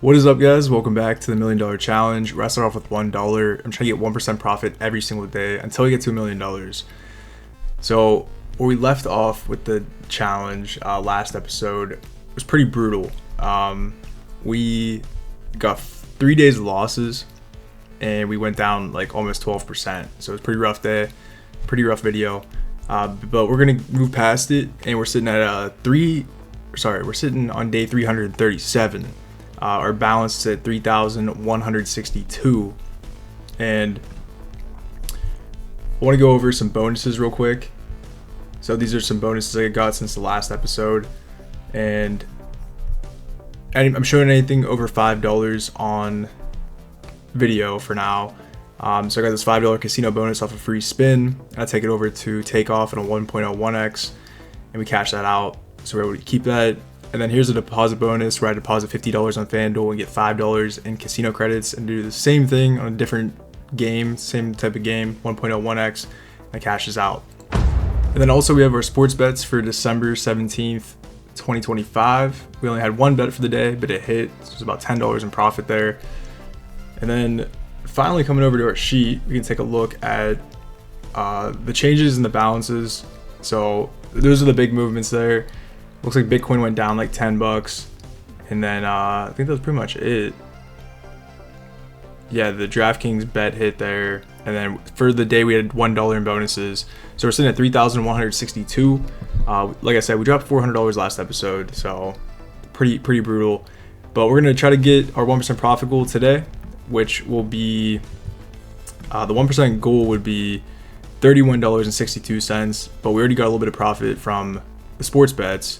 What is up, guys? Welcome back to the $1 Million Challenge. We're starting off with $1. I'm trying to get 1% profit every single day until we get to $1 million. So where we left off with the challenge last episode was pretty brutal. We got 3 days of losses and we went down like almost 12%. So it was a pretty rough day, pretty rough video. But we're gonna move past it, and we're sitting at we're sitting on day 337. Our balance is at 3,162, and I want to go over some bonuses real quick. So these are some bonuses I got since the last episode, and I'm showing anything over $5 on video for now. So I got this $5 casino bonus off a free spin. I take it over to takeoff at a 1.01x, and we cash that out. So we're able to keep that. And then here's a deposit bonus where I deposit $50 on FanDuel and get $5 in casino credits, and do the same thing on a different game, same type of game, 1.01x, and cashes out. And then also we have our sports bets for December 17th, 2025. We only had one bet for the day, but it hit. So it was about $10 in profit there. And then finally coming over to our sheet, we can take a look at the changes in the balances. So those are the big movements there. Looks like Bitcoin went down like $10, and then I think that was pretty much it. Yeah, the DraftKings bet hit there, and then for the day we had $1 in bonuses, so we're sitting at 3,162. Like I said, we dropped $400 last episode, so pretty brutal. But we're gonna try to get our 1% profit goal today, which will be the 1% goal would be $31.62, but we already got a little bit of profit from the sports bets.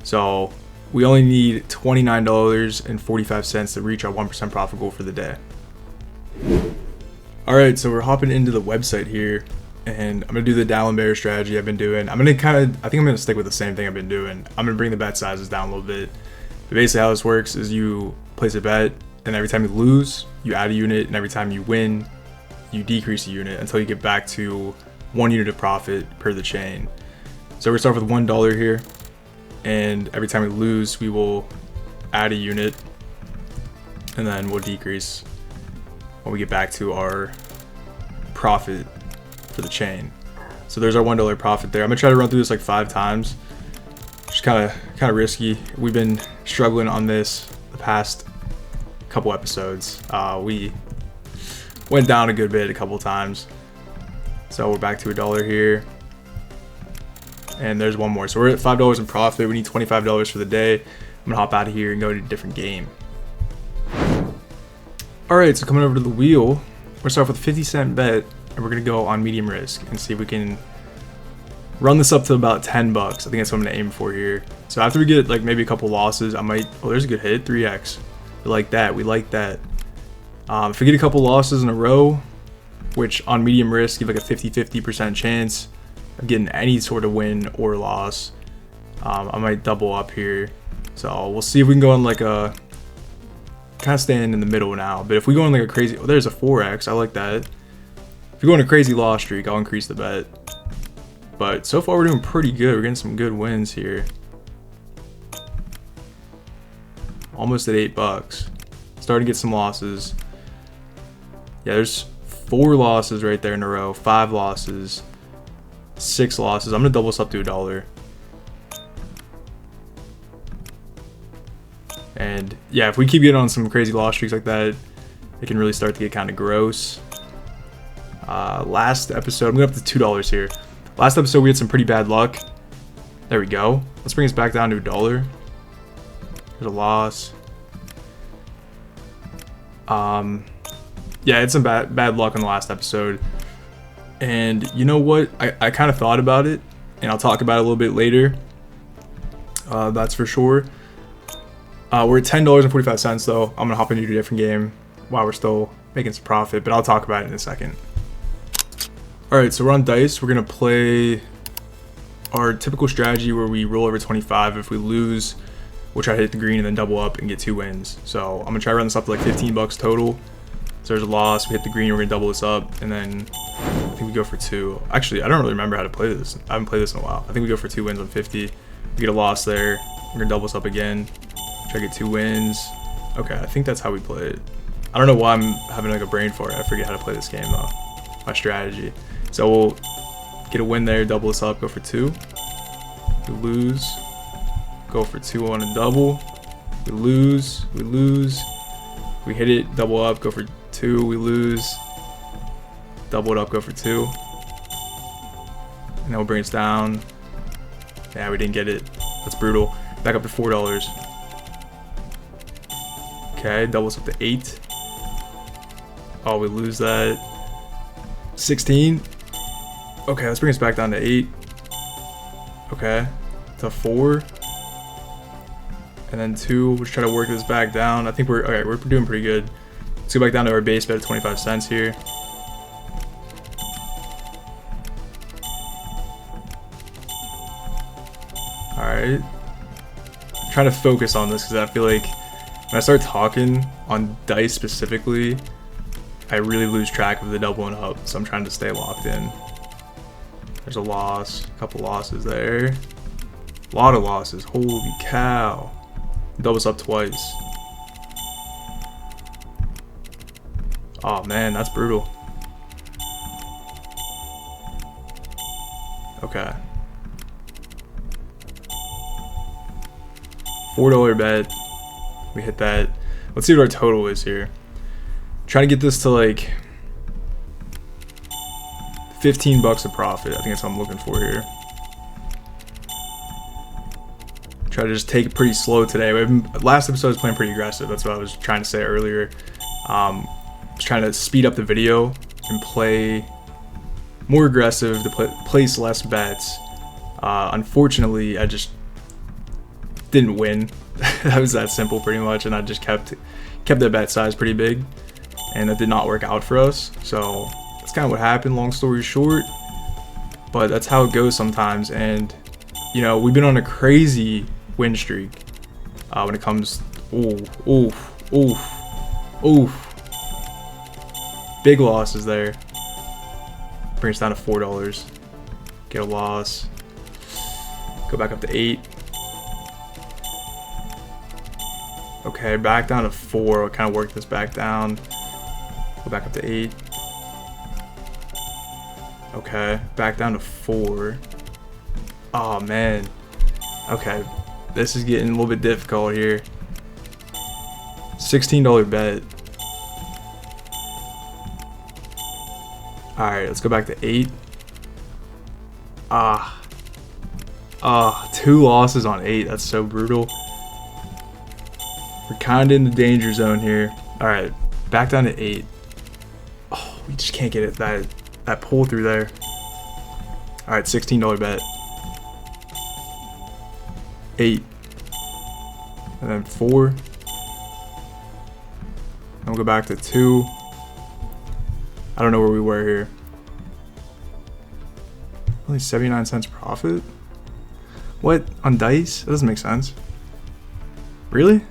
So we only need $29.45 to reach our 1% profit goal for the day. All right, so we're hopping into the website here, and I'm gonna do the Dow and Bear strategy I've been doing. I think I'm gonna stick with the same thing I've been doing. I'm gonna bring the bet sizes down a little bit. But basically how this works is you place a bet, and every time you lose, you add a unit, and every time you win, you decrease a unit until you get back to 1 unit of profit per the chain. So we're gonna start with $1 here, and every time we lose, we will add a unit, and then we'll decrease when we get back to our profit for the chain. So there's our $1 profit there. I'm gonna try to run through this like 5 times. Just kind of risky. We've been struggling on this the past couple episodes. We went down a good bit a couple times. So we're back to $1 here. And there's one more. So we're at $5 in profit. We need $25 for the day. I'm gonna hop out of here and go to a different game. All right, so coming over to the wheel, we're gonna start off with a 50-cent bet, and we're gonna go on medium risk and see if we can run this up to about $10. I think that's what I'm gonna aim for here. So after we get like maybe a couple losses, I might, oh, there's a good hit, 3x. We like that, we like that. If we get a couple losses in a row, which on medium risk give like a 50% chance of getting any sort of win or loss, I might double up here. So we'll see if we can go on like a, kind of staying in the middle now. But if we go on like a crazy, oh, there's a 4x, I like that. If we go on a crazy loss streak, I'll increase the bet. But so far we're doing pretty good. We're getting some good wins here. Almost at $8. Starting to get some losses. Yeah, there's 4 losses right there in a row. 5 losses. 6 losses. I'm gonna double this up to $1. And yeah, if we keep getting on some crazy loss streaks like that, it can really start to get kind of gross. Last episode, I'm going up to $2 here. Last episode we had some pretty bad luck. There we go. Let's bring us back down to $1. There's a loss. Yeah, it's some bad luck in the last episode. And you know what? I kind of thought about it, and I'll talk about it a little bit later. That's for sure. We're at $10.45 though. I'm gonna hop into a different game while we're still making some profit, but I'll talk about it in a second. All right, so we're on dice. We're gonna play our typical strategy where we roll over 25. If we lose, we'll try to hit the green and then double up and get 2 wins. So I'm gonna try to run this up to like $15 total. So there's a loss, we hit the green, we're gonna double this up, and then I think we go for 2. Actually, I don't really remember how to play this. I haven't played this in a while. I think we go for 2 wins on 50. We get a loss there. We're gonna double this up again. Try to get 2 wins. Okay, I think that's how we play it. I don't know why I'm having like a brain fart. I forget how to play this game though. My strategy. So we'll get a win there, double this up, go for 2. We lose. Go for 2 on a double. We lose. We lose. We hit it, double up, go for 2. We lose. Double it up, go for 2. And then we'll bring us down. Yeah, we didn't get it. That's brutal. Back up to $4. Okay, doubles up to 8. Oh, we lose that. 16. Okay, let's bring us back down to 8. Okay, to 4. And then 2. We'll just try to work this back down. I think we're alright. We're doing pretty good. Let's go back down to our base bet of 25 cents here. Alright. Trying to focus on this because I feel like when I start talking on dice specifically, I really lose track of the double and up. So I'm trying to stay locked in. There's a loss. A couple losses there. A lot of losses. Holy cow. Doubles up twice. Oh man, that's brutal. Okay. $4 bet. We hit that. Let's see what our total is here. Trying to get this to like 15 bucks a profit. I think that's what I'm looking for here. Try to just take it pretty slow today. Last episode was playing pretty aggressive. That's what I was trying to say earlier. Just trying to speed up the video and play more aggressive to place less bets. Unfortunately, I just didn't win. That was that simple pretty much, and I just kept the bet size pretty big, and that did not work out for us. So that's kind of what happened, long story short. But that's how it goes sometimes, and you know, we've been on a crazy win streak when it comes. Oof. Big losses there. Brings us down to $4. Get a loss. Go back up to 8. Okay, back down to 4. We'll kind of work this back down. Go back up to 8. Okay, back down to 4. Oh man. Okay, this is getting a little bit difficult here. $16 bet. Alright, let's go back to 8. 2 losses on 8. That's so brutal. We're kind of in the danger zone here. Alright, back down to 8. Oh, we just can't get it. That pull through there. Alright, $16 bet. 8. And then 4. And we'll go back to 2. I don't know where we were here. Only 79 cents profit? What? On dice? That doesn't make sense. Really?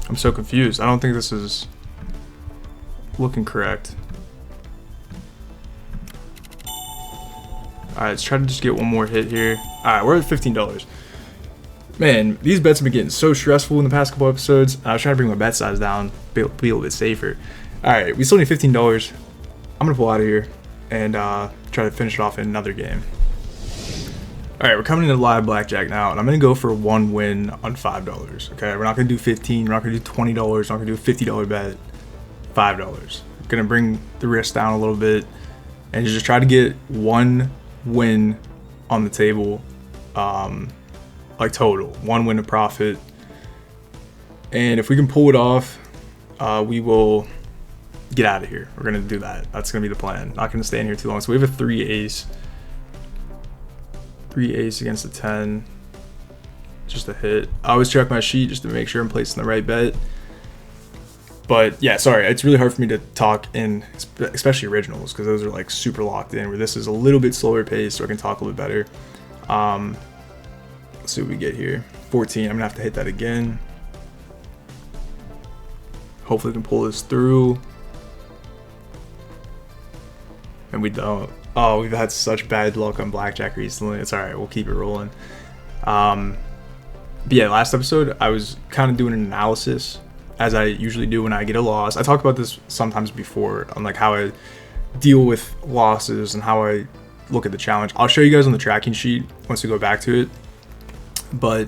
I'm so confused. I don't think this is looking correct. Alright, let's try to just get one more hit here. Alright, we're at $15. Man, these bets have been getting so stressful in the past couple episodes. I was trying to bring my bet size down, be a little bit safer. Alright, we still need $15. I'm going to pull out of here and try to finish it off in another game. Alright, we're coming into live blackjack now, and I'm going to go for one win on $5. Okay, we're not going to do 15, we're not going to do $20, we're not going to do a $50 bet. $5. We're going to bring the risk down a little bit and just try to get one win on the table, like total. One win to profit. And if we can pull it off, we will get out of here. We're going to do that. That's going to be the plan. Not going to stay in here too long. So we have a 3 ace. 3 ace against a 10. Just a hit. I always check my sheet just to make sure I'm placing the right bet. But yeah, sorry, it's really hard for me to talk in, especially originals, because those are like super locked in, where this is a little bit slower pace, so I can talk a little bit better. Let's see what we get here. 14, I'm gonna have to hit that again. Hopefully we can pull this through. and we don't. Oh, we've had such bad luck on blackjack recently. It's all right. We'll keep it rolling. But yeah, last episode I was kind of doing an analysis, as I usually do when I get a loss. I talked about this sometimes before on like how I deal with losses and how I look at the challenge. I'll show you guys on the tracking sheet once we go back to it. But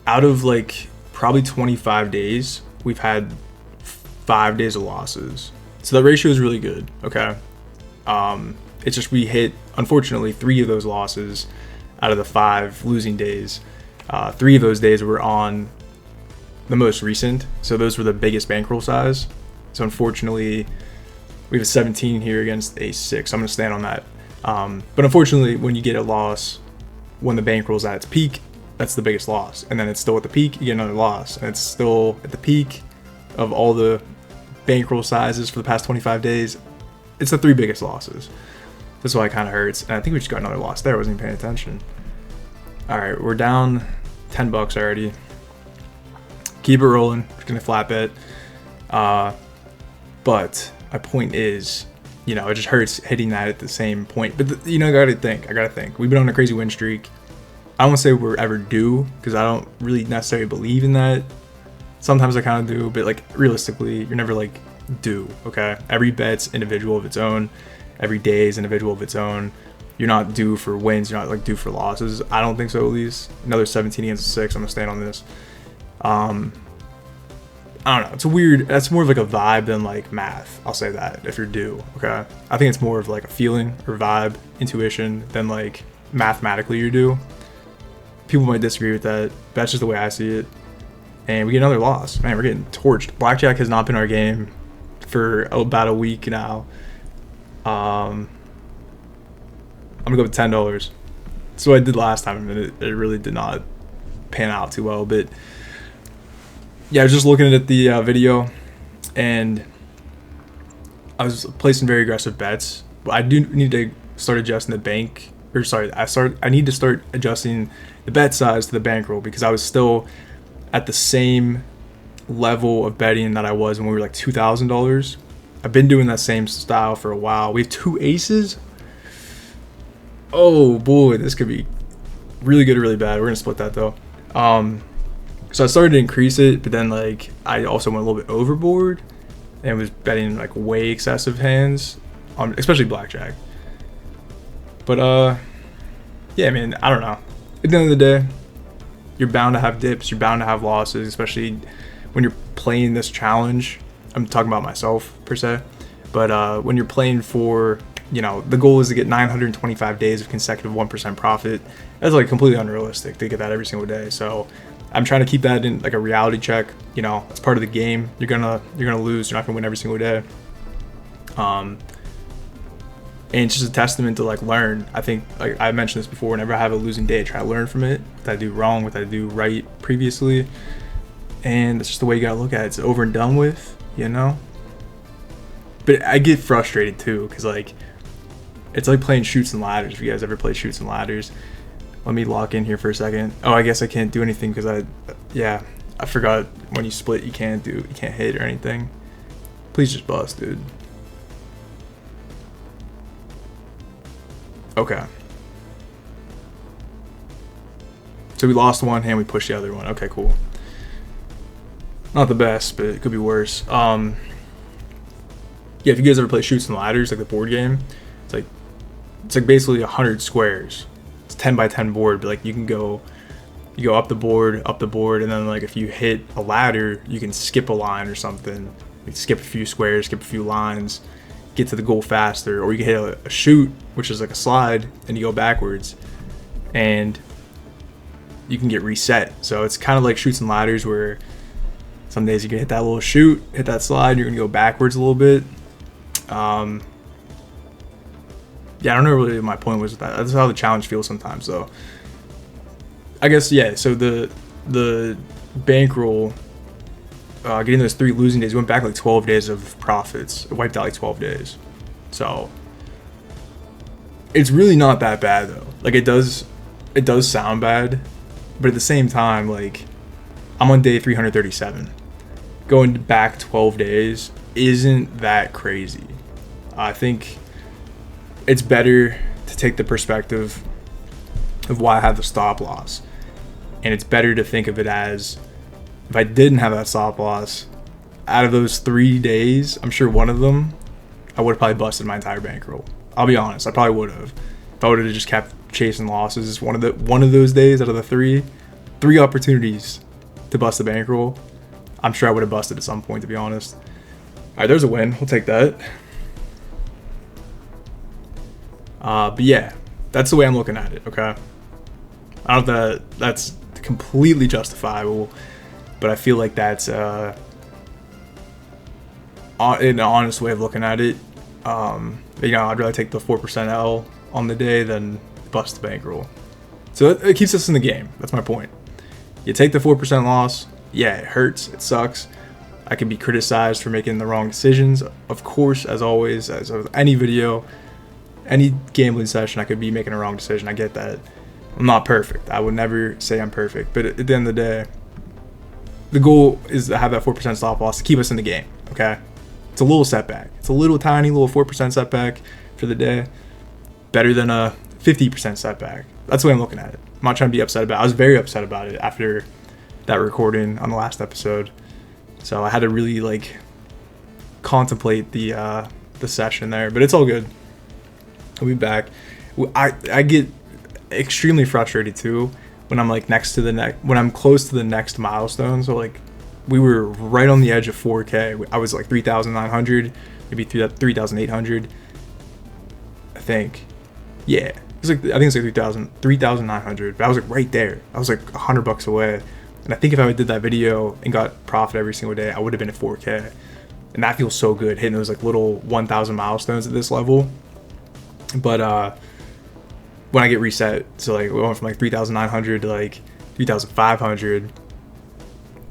out of like probably 25 days, we've had 5 days of losses. So the ratio is really good. Okay. It's just we hit, unfortunately, 3 of those losses out of the 5 losing days. 3 of those days were on the most recent, so those were the biggest bankroll size. So unfortunately, we have a 17 here against a 6. I'm going to stand on that. But unfortunately, when you get a loss, when the bankroll's at its peak, that's the biggest loss. And then it's still at the peak, you get another loss. And it's still at the peak of all the bankroll sizes for the past 25 days. It's the 3 biggest losses. That's why it kind of hurts. And I think we just got another loss there. I wasn't even paying attention. All right, we're down $10 already. Keep it rolling. Just gonna flat bet. But my point is, you know, it just hurts hitting that at the same point. But you know, I gotta think. We've been on a crazy win streak. I don't want to say we're ever due, because I don't really necessarily believe in that. Sometimes I kind of do, but like realistically, you're never like due. Okay, every bet's individual of its own. Every day is individual of its own. You're not due for wins. You're not like due for losses. I don't think so, at least. Another 17 against a 6. I'm gonna stand on this. I don't know. It's a weird. That's more of like a vibe than like math. I'll say that if you're due. Okay. I think it's more of like a feeling or vibe, intuition, than like mathematically you're due. People might disagree with that, but that's just the way I see it. And we get another loss. Man, we're getting torched. Blackjack has not been our game for about a week now. I'm gonna go with $10. That's what I did last time, and it really did not pan out too well. But yeah, I was just looking at the video, and I was placing very aggressive bets. But I do need to start adjusting the bank. Or sorry, I need to start adjusting the bet size to the bankroll, because I was still at the same level of betting that I was when we were like $2,000. I've been doing that same style for a while. We have 2 aces. Oh boy, this could be really good or really bad. We're gonna split that though. So I started to increase it, but then like I also went a little bit overboard and was betting like way excessive hands on especially blackjack. But yeah, man, I don't know. At the end of the day, you're bound to have dips, you're bound to have losses, especially when you're playing this challenge. I'm talking about myself per se, but when you're playing for, you know, the goal is to get 925 days of consecutive 1% profit. That's like completely unrealistic to get that every single day. So I'm trying to keep that in like a reality check. You know, it's part of the game. You're gonna lose. You're not gonna win every single day. And it's just a testament to like learn. I think like I mentioned this before. Whenever I have a losing day, I try to learn from it. What I do wrong, what I do right previously, and it's just the way you gotta look at it. It's over and done with, you know. But I get frustrated too, because like it's like playing Chutes and Ladders. If you guys ever play Chutes and Ladders, let me lock in here for a second. Oh, I guess I can't do anything because I forgot when you split you can't hit or anything. Please just bust, dude. Okay. So we lost one hand, we pushed the other one. Okay, cool. Not the best, but it could be worse. Yeah, if you guys ever play Chutes and Ladders, like the board game, it's like basically 100 squares. It's 10 by 10 board, but like you go up the board, and then like if you hit a ladder, you can skip a line or something. Like skip a few squares, skip a few lines, get to the goal faster, or you can hit a chute, which is like a slide, and you go backwards, and you can get reset. So it's kind of like Chutes and Ladders, where some days you can hit that little chute, hit that slide, you're gonna go backwards a little bit. Yeah, I don't know really what my point was with that. That's how the challenge feels sometimes, though. I guess, yeah, so the bankroll, getting those 3 losing days, went back like 12 days of profits. It wiped out like 12 days. So it's really not that bad, though. Like it does sound bad, but at the same time, like I'm on day 337. Going back 12 days isn't that crazy. I think it's better to take the perspective of why I have the stop loss. And it's better to think of it as, if I didn't have that stop loss, out of those 3 days, I'm sure one of them, I would have probably busted my entire bankroll. I'll be honest, I probably would have. If I would have just kept chasing losses, one of those days out of the three opportunities to bust the bankroll, I'm sure I would have busted at some point, to be honest. All right, there's a win. We'll take that. But yeah, that's the way I'm looking at it, okay? I don't know if that's completely justifiable, but I feel like that's an honest way of looking at it. I'd rather take the 4% L on the day than bust the bankroll. So it keeps us in the game. That's my point. You take the 4% loss. Yeah, it hurts. It sucks. I can be criticized for making the wrong decisions. Of course, as always, as with any video, any gambling session, I could be making a wrong decision. I get that. I'm not perfect. I would never say I'm perfect. But at the end of the day, the goal is to have that 4% stop loss to keep us in the game, okay? It's a little setback. It's a little tiny little 4% setback for the day. Better than a 50% setback. That's the way I'm looking at it. I'm not trying to be upset about it. I was very upset about it after that recording on the last episode. So I had to really contemplate the session there, but it's all good. I'll be back. I get extremely frustrated too when I'm when I'm close to the next milestone. So we were right on the edge of 4K. I was 3,900, maybe 3,800. I think. Yeah. I think it's 3,900. But I was right there. I was $100 away. And I think if I did that video and got profit every single day, I would have been at 4K. And that feels so good, hitting those little 1,000 milestones at this level. But when I get reset, so we went from 3,900 to 3,500,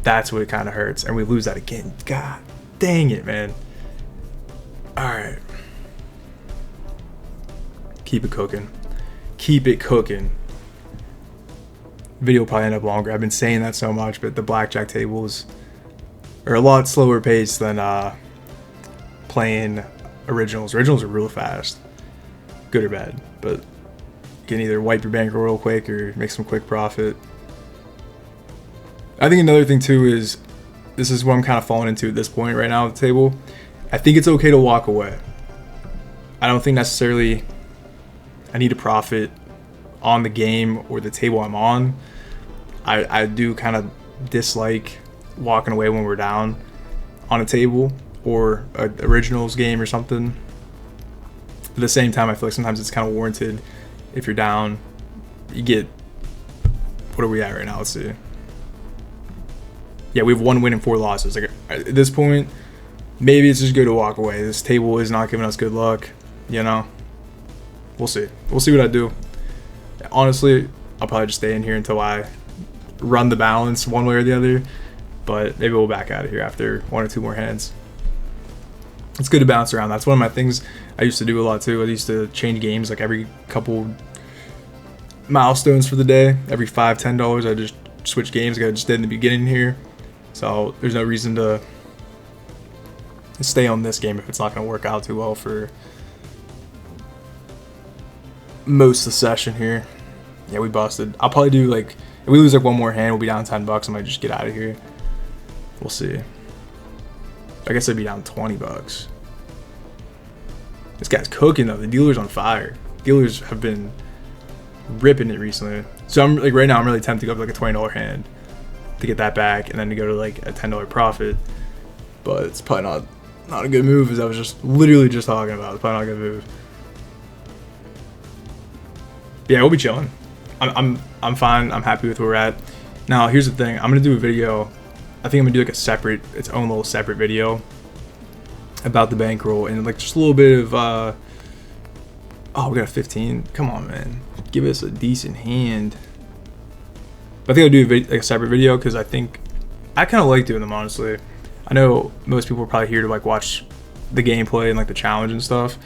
that's what it kind of hurts. And we lose that again. God dang it, man. All right. Keep it cooking. Keep it cooking. Video will probably end up longer. I've been saying that so much, but the blackjack tables are a lot slower paced than playing originals. Originals are real fast, good or bad, but you can either wipe your bankroll real quick or make some quick profit. I think another thing too is, this is what I'm kind of falling into at this point right now at the table. I think it's okay to walk away. I don't think necessarily I need to profit on the game or the table I'm on. I do kind of dislike walking away when we're down on a table or a originals game or something. At the same time, I feel like sometimes it's kind of warranted. If you're down, you get, what are we at right now? Let's see. Yeah, we have 1 win and 4 losses. At this point, maybe it's just good to walk away. This table is not giving us good luck, We'll see. We'll see what I do. Honestly, I'll probably just stay in here until I run the balance one way or the other, but maybe we'll back out of here after 1 or 2 more hands. It's good to bounce around. That's one of my things I used to do a lot too. I used to change games every couple milestones for the day. Every $5-10, I just switch games like I just did in the beginning here. So there's no reason to stay on this game if it's not going to work out too well for most of the session here. Yeah, we busted. I'll probably do if we lose 1 more hand, we'll be down $10. I might just get out of here. We'll see. I guess I'd be down $20. This guy's cooking though. The dealer's on fire. Dealers have been ripping it recently. So I'm right now I'm really tempted to go up a $20 hand to get that back and then to go to a $10 profit. But it's probably not a good move, as I was just literally just talking about. It's probably not a good move. Yeah, we'll be chilling. I'm fine. I'm happy with where we're at. Now, here's the thing. I'm gonna do a video. I think I'm gonna do its own little separate video about the bankroll and just a little bit of oh, we got a 15. Come on, man. Give us a decent hand. But I think I'll do a separate video because I think I kind of like doing them, honestly. I know most people are probably here to watch the gameplay and the challenge and stuff,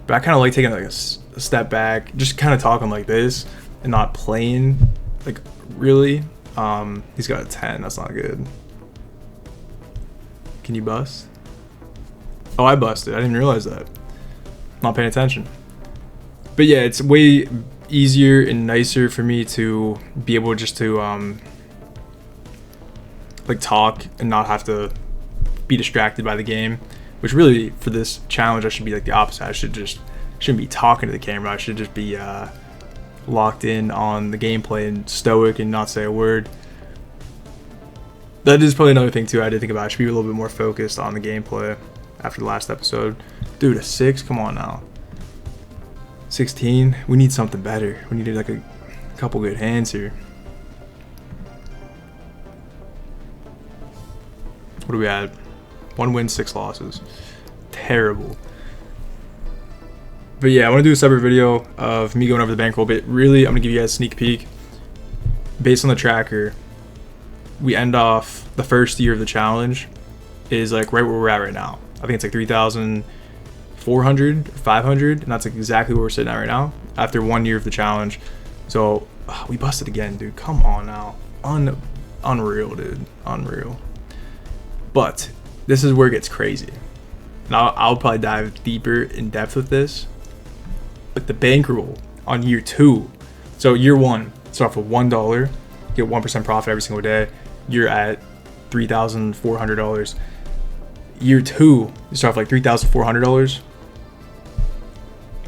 but I kind of like taking a step back, just kind of talking like this and not playing really. He's got a 10. That's not good. Can you bust? Oh, I busted. I didn't realize that. Not paying attention. But yeah, it's way easier and nicer for me to be able just to like talk and not have to be distracted by the game, which really for this challenge I should be like the opposite. I shouldn't be talking to the camera. I should just be locked in on the gameplay and stoic and not say a word. That is probably another thing too I did think about. I should be a little bit more focused on the gameplay after the last episode. Dude, a 6? Come on now. 16? We need something better. We need like a couple good hands here. What do we at? 1 win, 6 losses. Terrible. But yeah, I want to do a separate video of me going over the bankroll, but really I'm going to give you guys a sneak peek. Based on the tracker, we end off the first year of the challenge is like right where we're at right now. I think it's like 3,400 or 500, and that's like exactly where we're sitting at right now after 1 year of the challenge. So we busted again, dude. Come on now. Unreal, dude. Unreal. But this is where it gets crazy. Now I'll probably dive deeper in depth with this. But the bankroll on year 2, so year 1, start off with $1, get 1% profit every single day. You're at $3,400. Year 2, you start off like $3,400.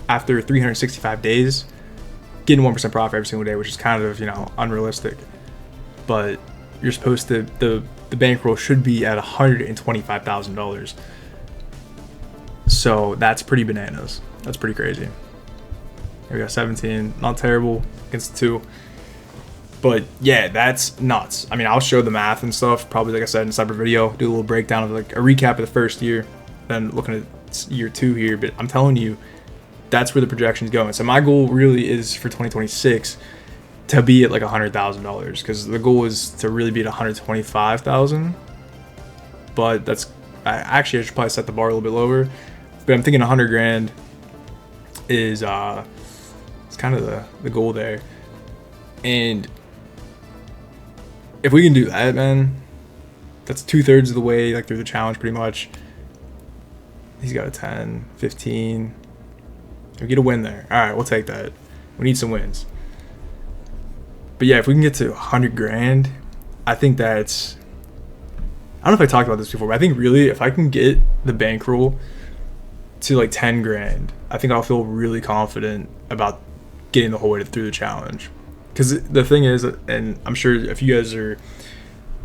After 365 days, getting 1% profit every single day, which is kind of, you know, unrealistic. But you're supposed to, the bankroll should be at $125,000. So that's pretty bananas. That's pretty crazy. Here we got 17, not terrible against 2. But yeah, that's nuts. I mean, I'll show the math and stuff, probably like I said in a separate video, do a little breakdown of like a recap of the first year, then looking at year 2 here. But I'm telling you, that's where the projection's going. So my goal really is for 2026 to be at like $100,000, because the goal is to really be at 125,000. But that's, I should probably set the bar a little bit lower. But I'm thinking 100 grand is it's kind of the goal there. And if we can do that, man, that's 2/3 of the way like through the challenge pretty much. He's got a 10, 15. We get a win there. All right, we'll take that. We need some wins. But yeah, if we can get to 100 grand, I think that's, I don't know if I talked about this before, but I think really if I can get the bankroll to like 10 grand, I think I'll feel really confident about getting the whole way through the challenge. Because the thing is, and I'm sure if you guys are,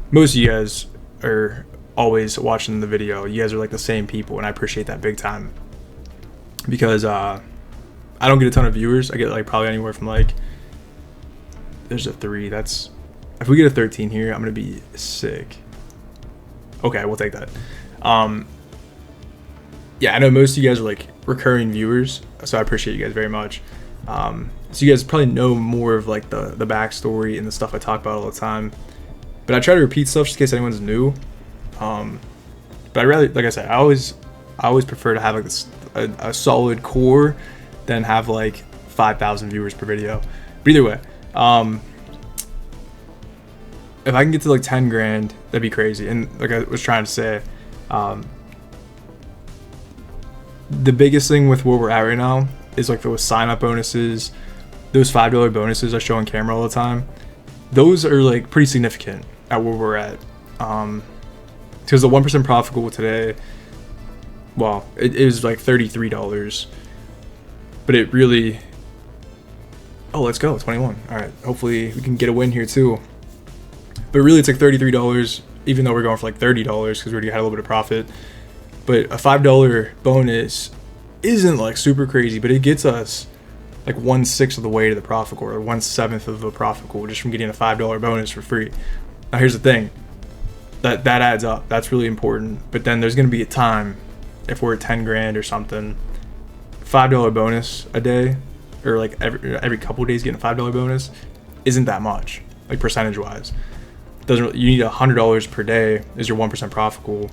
most of you guys are always watching the video, you guys are like the same people, and I appreciate that big time. Because I don't get a ton of viewers. I get like probably anywhere from like, there's a 3. That's, if we get a 13 here, I'm gonna be sick. Okay, we'll take that. Yeah, I know most of you guys are like recurring viewers, so I appreciate you guys very much. So you guys probably know more of like the backstory and the stuff I talk about all the time. But I try to repeat stuff just in case anyone's new. But I rather, like I said, I always prefer to have like this, a solid core than have like 5,000 viewers per video. But either way, if I can get to like 10 grand, that'd be crazy. And like I was trying to say, the biggest thing with where we're at right now is like those sign-up bonuses, those $5 bonuses I show on camera all the time. Those are like pretty significant at where we're at. Because the 1% profit goal today, well, it is like $33, but it really, oh, let's go, 21. All right, hopefully we can get a win here too. But really it's like $33, even though we're going for like $30 because we already had a little bit of profit. But a $5 bonus isn't like super crazy, but it gets us like 1/6 of the way to the profit goal, or 1/7 of the profit goal, just from getting a $5 bonus for free. Now here's the thing, that adds up. That's really important. But then there's gonna be a time, if we're at 10 grand or something, $5 bonus a day, or like every couple of days getting a $5 bonus isn't that much, like percentage wise. Doesn't really, you need $100 per day is your 1% profit goal.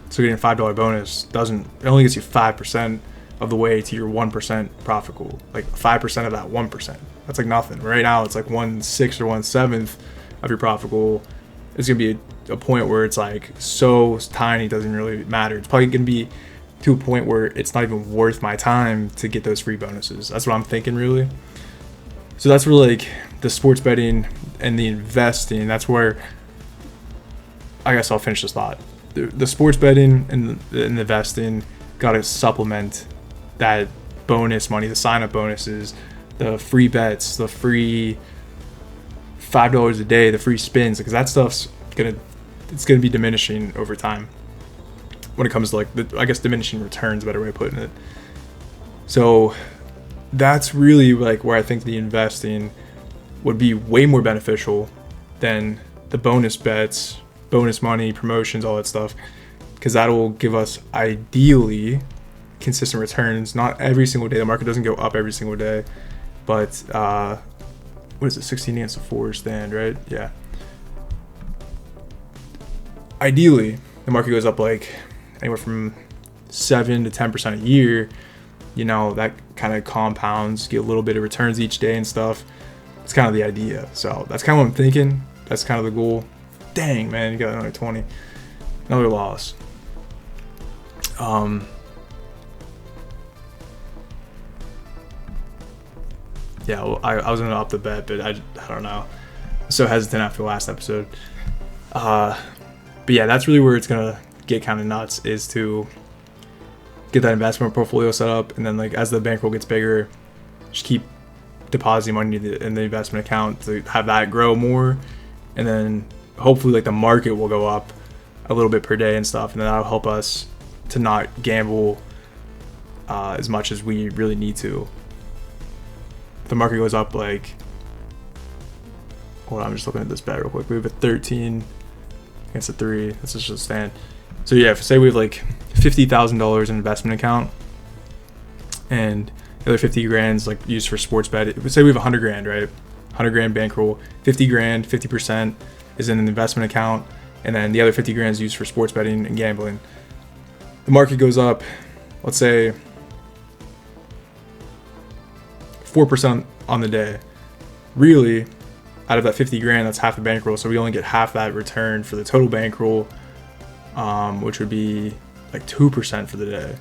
So getting a $5 bonus doesn't, it only gets you 5% of the way to your 1% profit goal. Like 5% of that 1%. That's like nothing. Right now it's like 1/6 or 1/7 of your profit goal. It's gonna be a point where it's like so tiny, it doesn't really matter. It's probably gonna be to a point where it's not even worth my time to get those free bonuses. That's what I'm thinking, really. So that's where like the sports betting and the investing, that's where I guess I'll finish this thought. The sports betting and the investing got to supplement that bonus money, the sign up bonuses, the free bets, the free $5 a day, the free spins, because that stuff's gonna be diminishing over time when it comes to like I guess diminishing returns, a better way of putting it. So that's really like where I think the investing would be way more beneficial than the bonus bets, bonus money, promotions, all that stuff, because that will give us ideally consistent returns. Not every single day. The market doesn't go up every single day, but what is it, 16 against a 4 stand, right? Yeah. Ideally, the market goes up like anywhere from 7 to 10% a year. You know, that kind of compounds, get a little bit of returns each day and stuff. It's kind of the idea. So that's kind of what I'm thinking. That's kind of the goal. Dang, man, you got another 20. Another loss. Yeah, well, I was going to up the bet, but I don't know. I'm so hesitant after the last episode. But yeah, that's really where it's going to get kind of nuts, is to get that investment portfolio set up. And then like as the bankroll gets bigger, just keep depositing money in the investment account to have that grow more. And then hopefully like the market will go up a little bit per day and stuff. And then that'll help us to not gamble as much as we really need to. If the market goes up like, hold on, I'm just looking at this bet real quick. We have a 13 against a 3. That's just a stand. So yeah, if say we have like $50,000 in investment account, and the other 50 grand's like used for sports bet. Say we have 100 grand, right? 100 grand bankroll, 50 grand, 50% is in an investment account, and then the other 50 grand is used for sports betting and gambling. The market goes up, let's say 4% on the day. Really, out of that 50 grand, that's half the bankroll. So we only get half that return for the total bankroll, which would be like 2% for the day.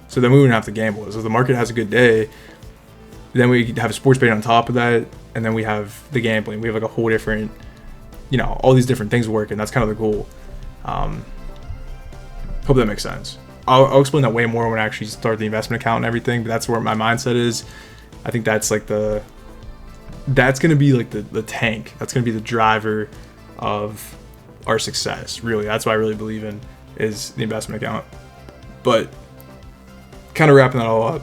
So then we wouldn't have to gamble. So if the market has a good day, then we have sports betting on top of that, and then we have the gambling. We have like a whole different, all these different things working. That's kind of the goal. Hope that makes sense. I'll explain that way more when I actually start the investment account and everything, but that's where my mindset is. I think that's like that's going to be like the tank. That's going to be the driver of our success, really. That's what I really believe in, is the investment account. But kind of wrapping that all up,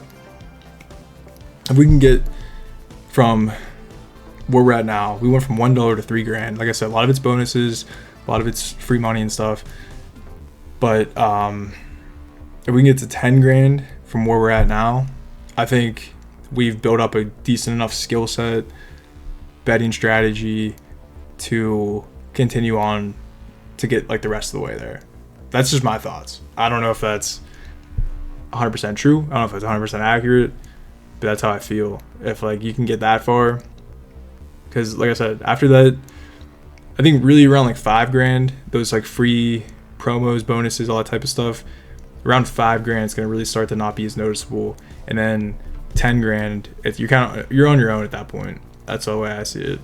if we can get from where we're at now, we went from $1 to 3 grand. Like I said, a lot of it's bonuses, a lot of it's free money and stuff. But if we can get to 10 grand from where we're at now, I think we've built up a decent enough skill set, betting strategy to continue on to get like the rest of the way there. That's just my thoughts. I don't know if that's 100% true. I don't know if it's 100% accurate, but that's how I feel. If like you can get that far, because like I said, after that, I think really around like 5 grand, those like free promos, bonuses, all that type of stuff, around 5 grand, it's gonna really start to not be as noticeable. And then 10 grand, if you're you're on your own at that point. That's the way I see it.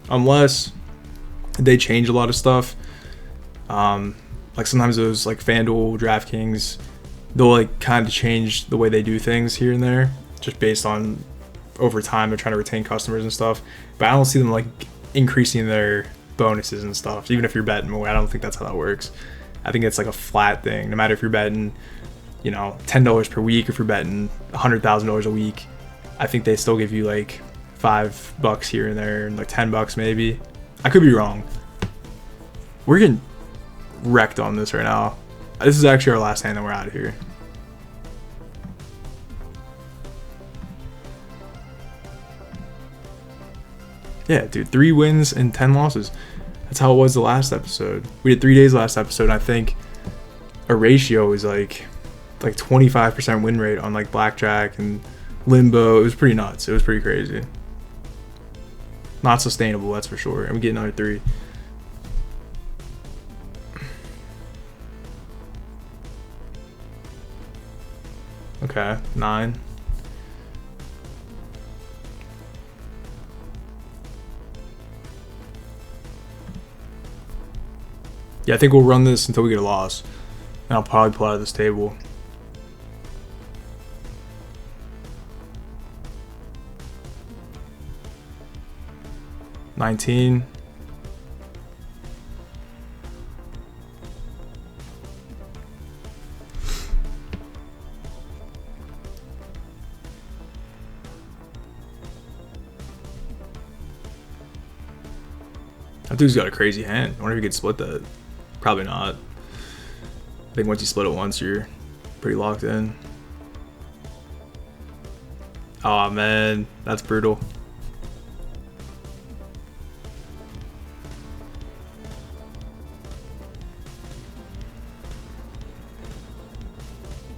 Unless they change a lot of stuff. Like sometimes those like FanDuel, DraftKings, they'll like kind of change the way they do things here and there, just based on over time they're trying to retain customers and stuff. But I don't see them like increasing their bonuses and stuff, even if you're betting more. I don't think that's how that works. I think it's like a flat thing. No matter if you're betting, $10 per week, if you're betting $100,000 a week, I think they still give you like $5 here and there, and like $10 maybe. I could be wrong. We're getting wrecked on this right now. This is actually our last hand, and we're out of here. Yeah, dude, 3 wins and 10 losses. That's how it was the last episode. We did 3 days last episode, and I think our ratio is like 25% win rate on like blackjack and limbo. It was pretty nuts. It was pretty crazy. Not sustainable, that's for sure. And we get another 3. Okay, 9. Yeah, I think we'll run this until we get a loss. And I'll probably pull out of this table. $19. That dude's got a crazy hand. I wonder if he could split that. Probably not. I think once you split it once, you're pretty locked in. Oh man, that's brutal.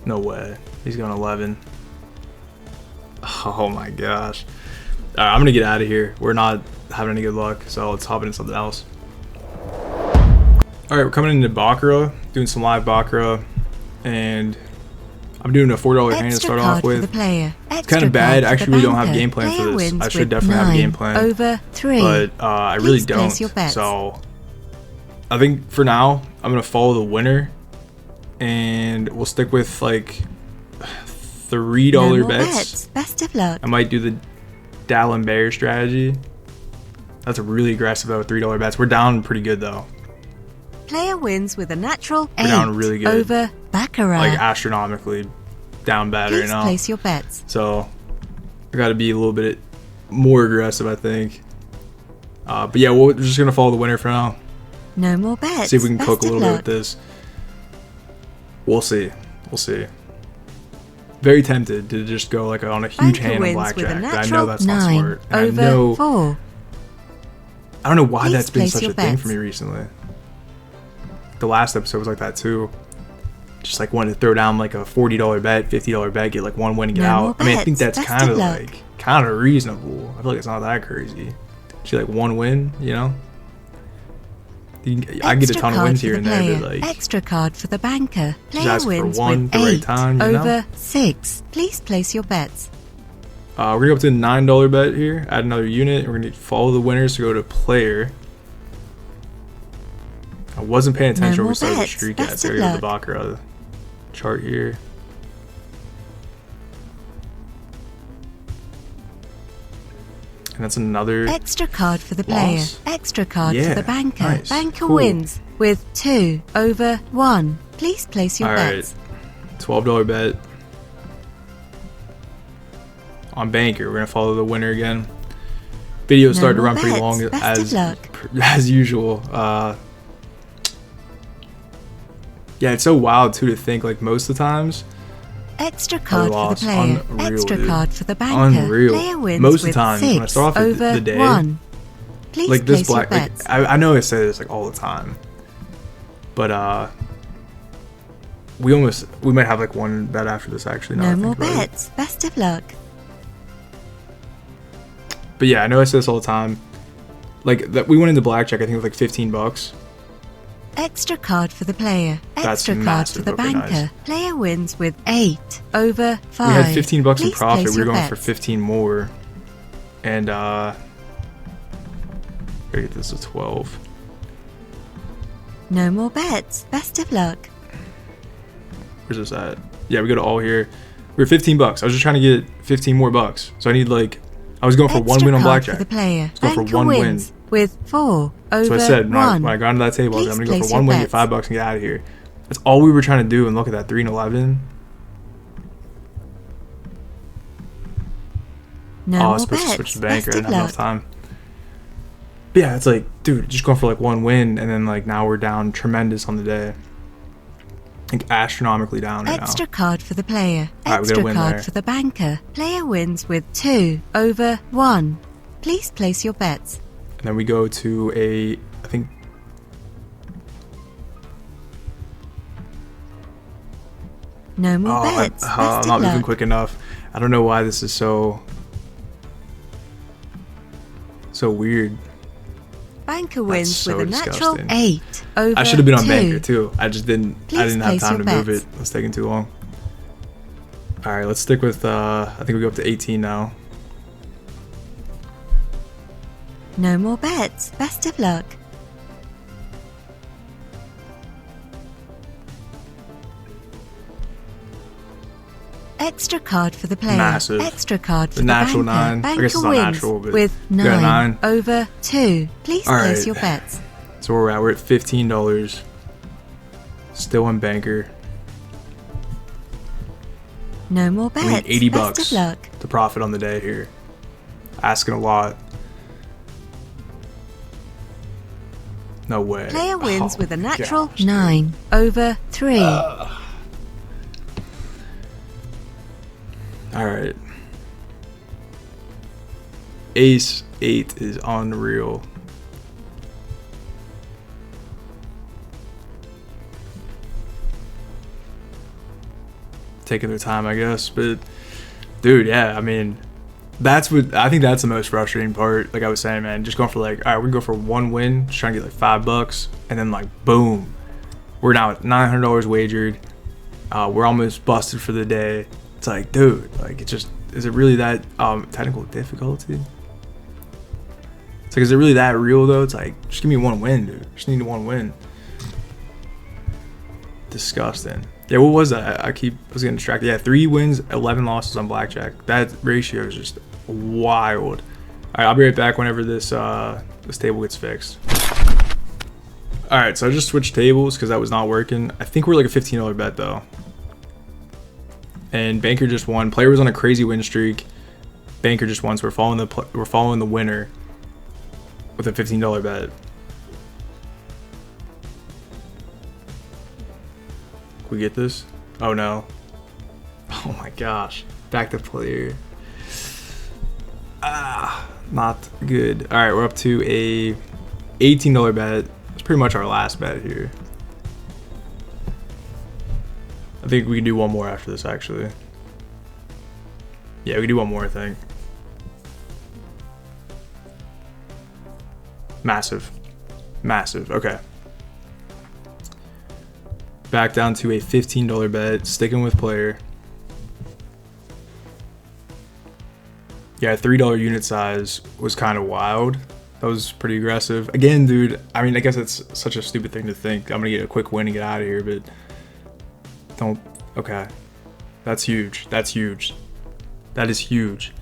No way. He's going 11. Oh my gosh. Alright, I'm gonna get out of here. We're not having any good luck, so let's hop into something else. Alright, we're coming into Bankroll, doing some live Bankroll, and I'm doing a $4 hand to start off with. It's kind of bad. I actually really don't have a game plan for this. I should definitely have a game plan, over 3. But I really don't. So I think for now, I'm gonna follow the winner, and we'll stick with like $3 bets. Best of luck. I might do the Dallin Bear strategy. That's really aggressive though, $3 bets. We're down pretty good though. Player wins with a natural 8 We're down really good. Over baccarat. Like astronomically down bad Please right now. Place your bets. So I got to be a little bit more aggressive, I think. But yeah, we're just gonna follow the winner for now. No more bets. See if we can Best cook a little bit with this. We'll see. We'll see. Very tempted to just go like on a huge hand of blackjack, but I know that's not smart. And I know. 4. I don't know why Please that's been place such your a thing bets. for me recently. The last episode was like that too. Just like wanted to throw down like a $40 bet, $50 bet, get like one win and get No out. I mean, I think bets. that's Best kind of of luck. like kind of reasonable. I feel like it's not that crazy. Just like one win, you know. I get a ton of wins here and there, but like extra card for the banker. just Player ask for wins one with at the right 8 time, you know? over 6. Please place your bets. We're gonna go up to the $9 bet here. Add another unit. We're gonna follow the winners to go to player. I wasn't paying attention when we more started the bets. streak at. Best So of I go to luck. the Baccarat chart here. And that's another Extra card for the player. loss. Extra card Yeah, for the banker. nice, Banker cool. wins with 2 over 1. Please place your Alright, bets. $12 bet on banker. We're gonna follow the winner again. Video No started to more run pretty bets. long Best of luck. as usual. Yeah, it's so wild too to think like most of the times. Extra card for the loss. player. Unreal, Extra dude. card for the banker. Unreal. Player wins Most of the with time, 6 when I start off over the day, 1. Please Like place this black, your like bets. I know I say this like all the time, but we might have like one bet after this actually. Now No that I more think about it. bets. Best of luck. But yeah, I know I say this all the time. Like that, we went into blackjack. I think with like $15. Extra card for the player. That's Extra card massive. for the Okay, banker. nice. Player wins with 8 over 5. We had $15 in Please profit. place We were your going for bets. 15 more, and gotta get this to 12. No more bets. Best of luck. Where's this at? Yeah, we go to all here. We're $15. I was just trying to get 15 more bucks. So I need like, I was going for one Extra win on card for blackjack. the player. Let's go for Banker one wins win. with 4 over So I said when 1. I got into that table, I was like, I'm Please gonna go place for one your win, get bets. $5 and get out of here. That's all we were trying to do. And look at that, 3 and 11. No Oh, I more was supposed to bets. switch to banker. I Best didn't of have luck. enough time. But yeah, it's like, dude, just going for like one win, and then like now we're down tremendous on the day. Like astronomically down right Extra now. card for the player. Alright, we gotta Extra win card there. for the banker. Player wins with 2 over 1. Please place your bets. And then we go to a, I think. No more Oh, bets. I'm Best not of moving luck. quick enough. I don't know why this is so weird. Banker wins so with a natural disgusting. 8 over I should have been on 2. banker too. I just didn't. I Please didn't have place time your to move bets. it. It was taking too long. All right, let's stick with, I think we go up to 18 now. No more bets. Best of luck. Extra card for the player. Massive. Extra card for The the natural banker. 9. I Banker guess it's not wins natural, but with we got a 9. over 2. Please All place right. your bets. So where we're at, we're at $15. Still on banker. No more I mean, bets. 80 Best bucks of luck. to profit on the day here. Asking a lot. No way. Player wins Oh, with a natural gosh, dude. 9 over 3. All right. Ace 8 is unreal. Taking their time, I guess, but dude, yeah, I mean, that's what I think that's the most frustrating part. Like I was saying, man, just going for like, all right, we go for one win, just trying to get like $5, and then like boom, we're now at $900 wagered. We're almost busted for the day. It's like, dude, like it just is it really that technical difficulty? It's like, is it really that real though? It's like, just give me one win, dude. Just need one win. Disgusting. Yeah, what was that? I was getting distracted. Yeah, 3 wins, 11 losses on blackjack. That ratio is just wild. All right, I'll be right back whenever this table gets fixed. All right, so I just switched tables because that was not working. I think we're like a $15 bet though. And banker just won. Player was on a crazy win streak. Banker just won, so we're following the winner with a $15 bet. We get this? Oh no. Oh my gosh. Back to player. Not good. All right, we're up to a $18 bet. It's pretty much our last bet here. I think we can do one more after this, actually. Yeah, we can do one more, I think. Massive. Massive. Okay. Back down to a $15 bet. Sticking with player. Yeah, $3 unit size was kind of wild. That was pretty aggressive. Again, dude, I mean, I guess it's such a stupid thing to think. I'm going to get a quick win and get out of here, but don't. Okay. That's huge. That's huge. That is huge.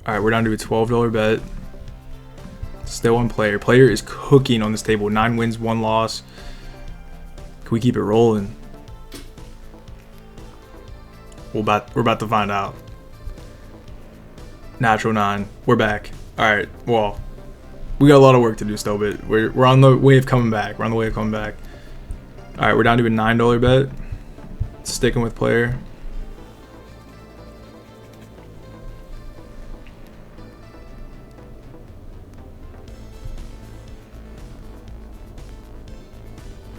All right, we're down to a $12 bet. Still on player. Player is cooking on this table. 9 wins, 1 loss. Can we keep it rolling? We're about to find out. Natural 9. We're back. All right. Well, we got a lot of work to do still, but we're on the way of coming back. We're on the way of coming back. All right, we're down to a $9 bet. Sticking with player.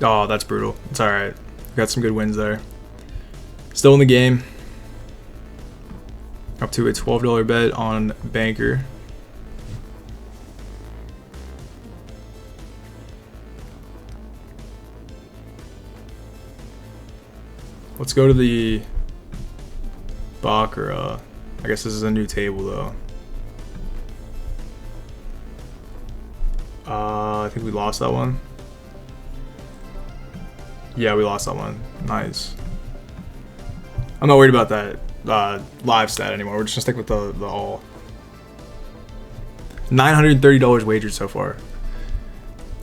Oh, that's brutal. It's all right. Got some good wins there. Still in the game. Up to a $12 bet on banker. Let's go to the Baccarat. I guess this is a new table though. I think we lost that one. Yeah, we lost that one. Nice. I'm not worried about that live stat anymore. We're just gonna stick with the all. $930 wagered so far.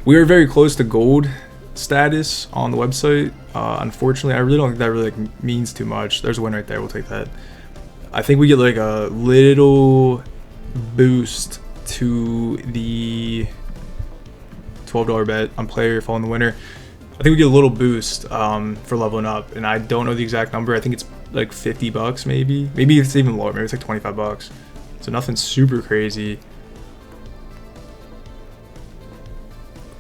We are very close to gold status on the website. Unfortunately, I really don't think that really means too much. There's a win right there. We'll take that. I think we get like a little boost to the $12 bet on player following the winner. I think we get a little boost for leveling up, and I don't know the exact number. I think it's like $50 maybe. Maybe it's even lower. Maybe it's like $25. So nothing super crazy.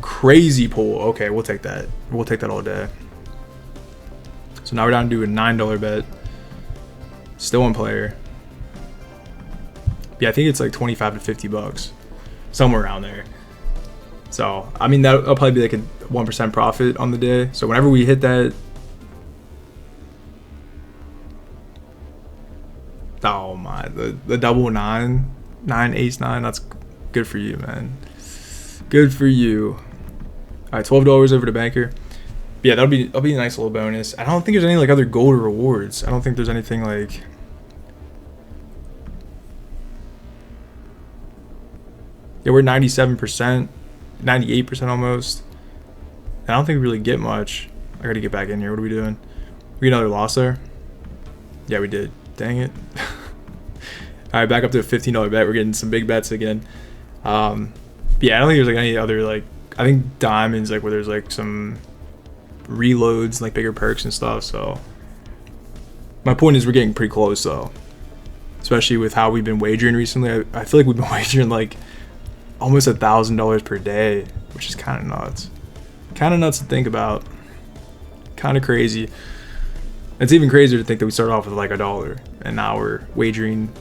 Crazy pull. Okay, we'll take that. We'll take that all day. So now we're down to a $9 bet. Still on player. Yeah, I think it's like $25 to $50. Somewhere around there. So, I mean, that'll probably be like a 1% profit on the day. So whenever we hit that Oh my, the double nine, nine ace nine. That's good for you, man. Good for you. All right, $12 over to banker. Yeah, that'll be a nice little bonus. I don't think there's any like other gold rewards. I don't think there's anything like. Yeah, we're 97%, 98% almost. I don't think we really get much. I gotta get back in here. What are we doing? We get another loss there. Yeah, we did. Dang it. All right, back up to a $15 bet. We're getting some big bets again. Yeah, I don't think there's like any other like. I think diamonds like where there's like some reloads, like bigger perks and stuff. So my point is we're getting pretty close though, especially with how we've been wagering recently. I feel like we've been wagering like almost $1,000 per day, which is kind of nuts. Kind of nuts to think about. Kind of crazy. It's even crazier to think that we started off with like $1 and now we're wagering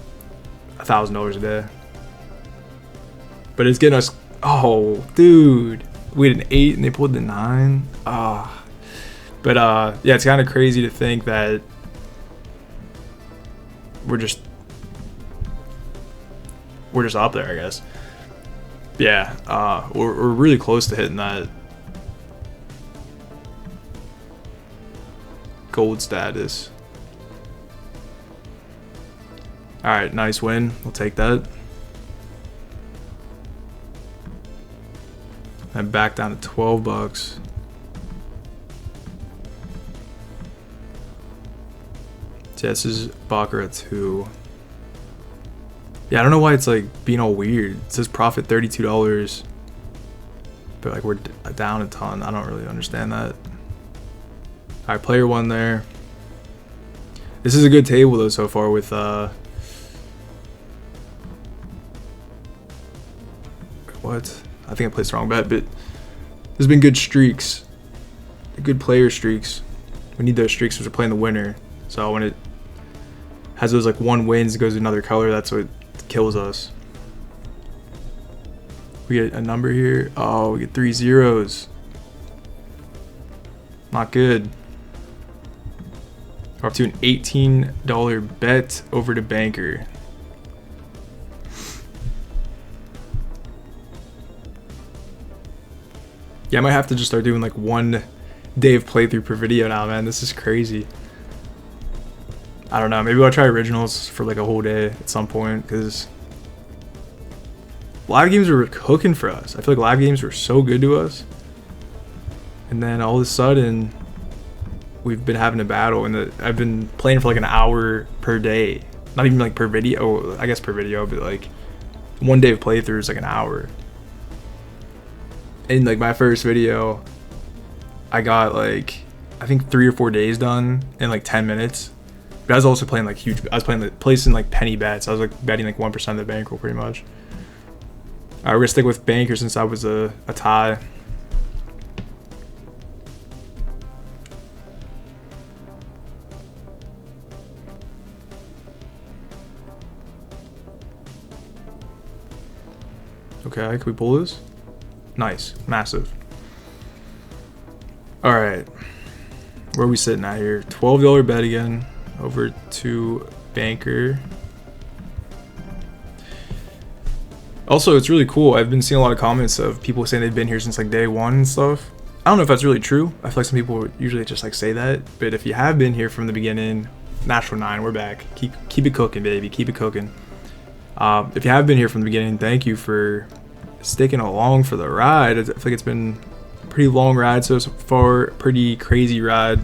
$1,000 a day. But it's getting us. Oh, dude, we had an 8 and they pulled the 9. Ah, but yeah, it's kind of crazy to think that we're just up there, I guess. Yeah, we're really close to hitting that gold status. All right, nice win. We'll take that. And back down to $12. So this is Baccarat 2. Yeah, I don't know why it's like being all weird. It says profit $32, but like we're down a ton. I don't really understand that. All right, player 1 there. This is a good table though so far with what? I think I placed the wrong bet, but there's been good streaks, good player streaks. We need those streaks because we're playing the winner. So when it has those like 1 wins, it goes to another color. That's what kills us. We get a number here. Oh, we get 3 zeros. Not good. We're up to an $18 bet over to banker. Yeah, I might have to just start doing like 1 day of playthrough per video now, man. This is crazy. I don't know. Maybe I'll try originals for like a whole day at some point because live games were cooking for us. I feel like live games were so good to us. And then all of a sudden, we've been having a battle, and I've been playing for like an hour per day. Not even like per video. I guess per video, but like 1 day of playthrough is like an hour. In like my first video, I got like I think 3 or 4 days done in like 10 minutes. But I was also playing like huge. I was playing like placing like penny bets. I was like betting like 1% of the bankroll pretty much. All right, we're gonna stick with banker since I was a tie. Okay, can we pull this? Nice, massive. All right, where are we sitting at here? $12 bet again over to banker. Also, it's really cool. I've been seeing a lot of comments of people saying they've been here since like day 1 and stuff. I don't know if that's really true. I feel like some people usually just like say that, but if you have been here from the beginning, Natural 9, we're back. Keep it cooking, baby. Keep it cooking. If you have been here from the beginning, thank you for sticking along for the ride. I feel like it's been a pretty long ride so far, pretty crazy ride.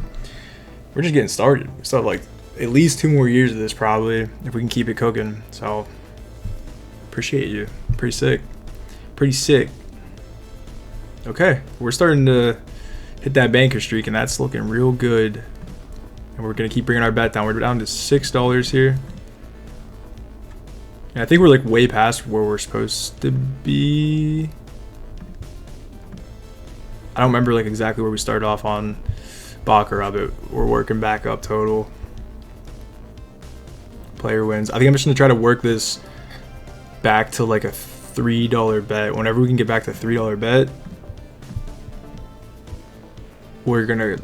We're just getting started. We still have like at least 2 more years of this probably if we can keep it cooking. So appreciate you. Pretty sick. Pretty sick. Okay, we're starting to hit that banker streak, and that's looking real good. And we're gonna keep bringing our bet down. We're down to $6 here. And I think we're like way past where we're supposed to be. I don't remember like exactly where we started off on Baccarat, but we're working back up total. Player wins. I think I'm just gonna try to work this back to like a $3 bet. Whenever we can get back to $3 bet, we're gonna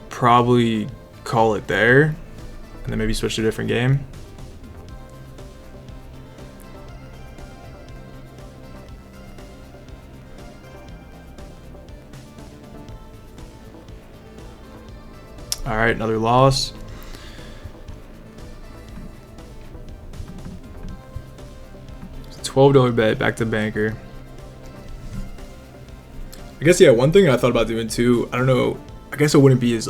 probably call it there, and then maybe switch to a different game. All right, another loss. $12 bet back to banker. I guess, yeah, one thing I thought about doing too, I don't know, I guess it wouldn't be as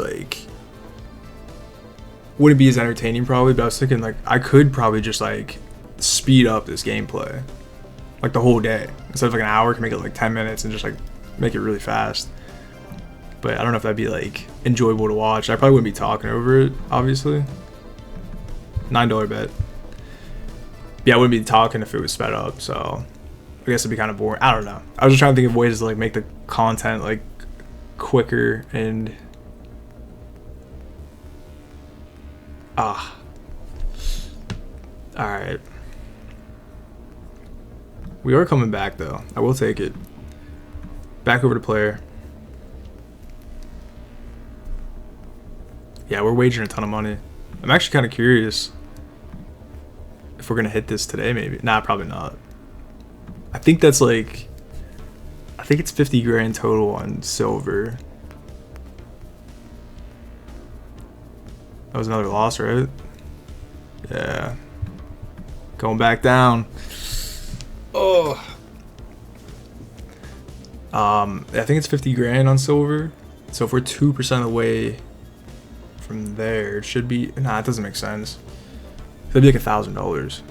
entertaining probably, but I was thinking like I could probably just like speed up this gameplay like the whole day. Instead of like an hour, I can make it like 10 minutes and just like make it really fast. But I don't know if that'd be like enjoyable to watch. I probably wouldn't be talking over it, obviously. $9 bet. Yeah, I wouldn't be talking if it was sped up, so I guess it'd be kind of boring. I don't know. I was just trying to think of ways to like make the content like quicker and alright. We are coming back though. I will take it. Back over to player. Yeah, we're wagering a ton of money. I'm actually kind of curious if we're gonna hit this today, maybe. Nah, probably not. I think that's like, I think it's 50 grand total on silver. That was another loss, right? Yeah. Going back down. Oh. I think it's 50 grand on silver. So if we're 2% away from there, it should be, nah, it doesn't make sense. It'd be like $1,000.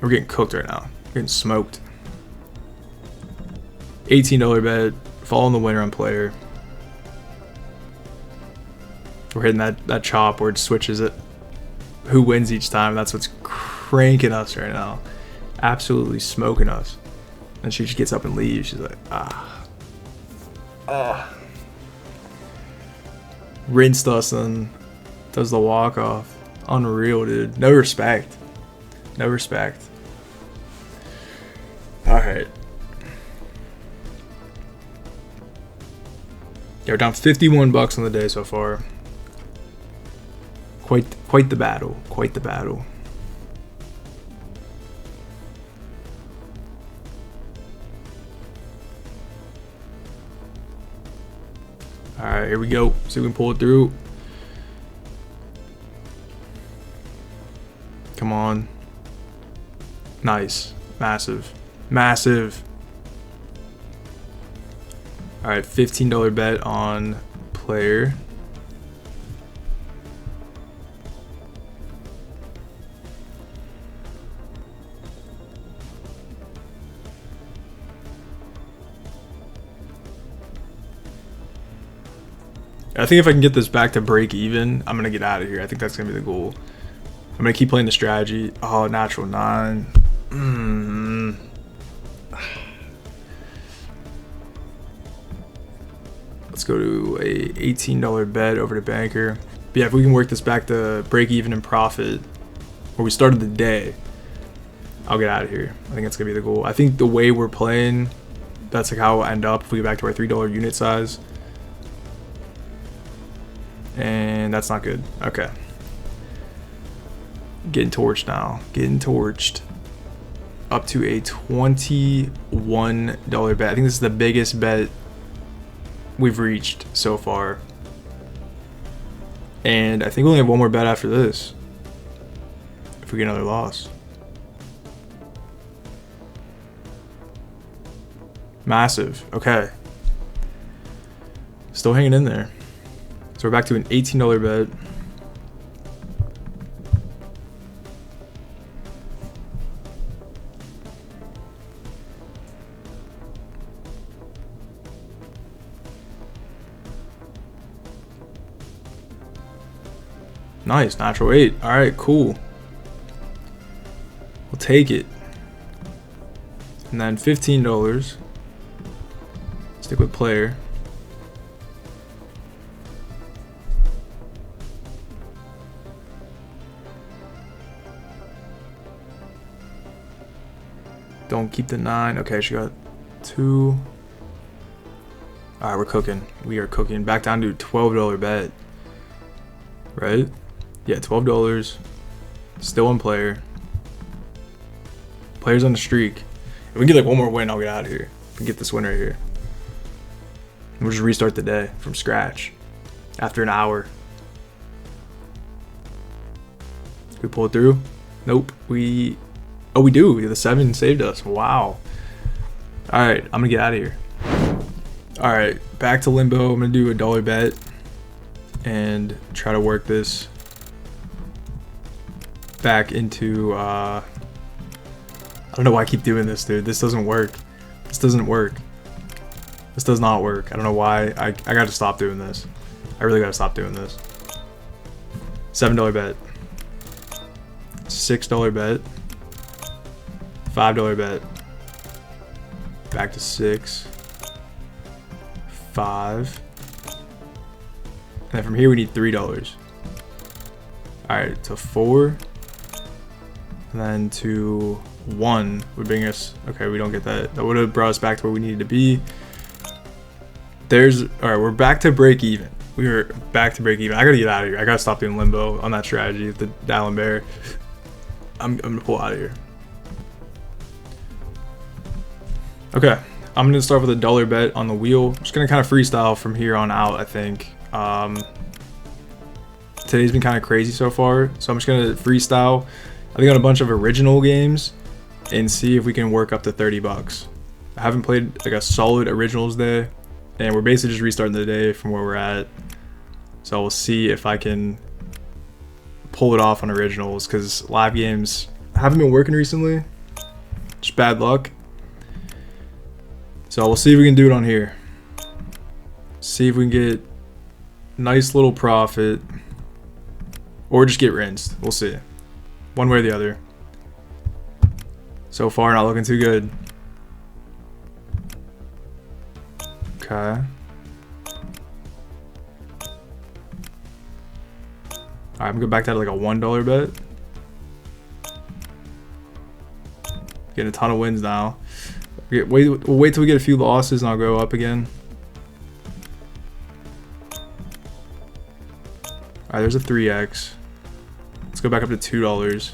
We're getting cooked right now. We're getting smoked. $18 bet. Following the winner on player. We're hitting that chop where it switches it. Who wins each time? That's what's cranking us right now. Absolutely smoking us. And she just gets up and leaves. She's like, rinsed us and does the walk off. Unreal, dude. No respect. No respect. Alright. Yeah, we're down 51 bucks on the day so far. Quite the battle. Quite the battle. Alright, here we go. See if we can pull it through. Come on. Nice. Massive. Massive. Alright, $15 bet on player. I think if I can get this back to break even, I'm going to get out of here. I think that's going to be the goal. I'm going to keep playing the strategy. Oh, natural 9. Let's go to a $18 bet over to banker. But yeah, if we can work this back to break even and profit, where we started the day, I'll get out of here. I think that's going to be the goal. I think the way we're playing, that's like how we'll end up if we get back to our $3 unit size. And that's not good. Okay. Getting torched now. Getting torched. Up to a $21 bet. I think this is the biggest bet we've reached so far. And I think we only have one more bet after this. If we get another loss. Massive. Okay. Still hanging in there. So we're back to an $18 bet. Nice, natural 8. All right, cool. We'll take it. And then $15. Stick with player. Don't keep the 9. Okay, she got 2. Alright, we're cooking. We are cooking. Back down to a $12 bet. Right? Yeah, $12. Still on player. Player's on the streak. If we get like one more win, I'll get out of here. We can get this win right here. And we'll just restart the day from scratch. after an hour. We pull it through? Nope. Oh, we do. The 7 saved us. Wow. Alright, I'm gonna get out of here. Alright, back to limbo. I'm gonna do a $1 bet and try to work this back into I don't know why I keep doing this, dude. This doesn't work. This doesn't work. This does not work. I don't know why. I gotta stop doing this. I really gotta stop doing this. $7 bet. $6 bet. $5 bet. Back to 6. 5. And then from here we need $3. Alright, to 4. And then to 1 would bring us, okay, we don't get that. That would have brought us back to where we needed to be. Alright, we're back to break even. We were back to break even. I gotta get out of here. I gotta stop doing limbo on that strategy, the Dallin Bear. I'm gonna pull out of here. Okay, I'm gonna start with a $1 bet on the wheel. I'm just gonna kind of freestyle from here on out, I think. Today's been kind of crazy so far, so I'm just gonna freestyle, I think, on a bunch of original games and see if we can work up to 30 bucks. I haven't played like a solid originals day, and we're basically just restarting the day from where we're at. So we'll see if I can pull it off on originals, because live games haven't been working recently. Just bad luck. So we'll see if we can do it on here. See if we can get nice little profit, or just get rinsed. We'll see. One way or the other. So far, not looking too good. Okay. Alright, I'm going back down to like a $1 bet. Getting a ton of wins now. We'll wait till we get a few losses and I'll go up again. Alright, there's a 3x. Let's go back up to $2.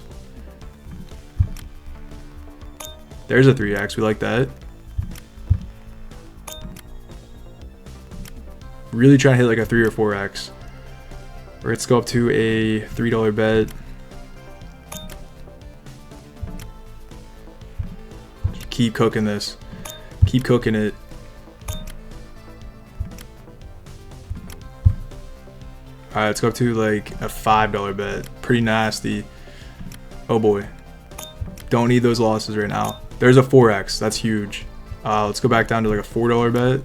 There's a 3x. We like that. Really trying to hit like a 3 or 4x. Or let's go up to a $3 bet. Just keep cooking this. Keep cooking it. Alright, let's go up to like a $5 bet. Pretty nasty. Oh boy. Don't need those losses right now. There's a 4x. That's huge. Let's go back down to like a $4 bet.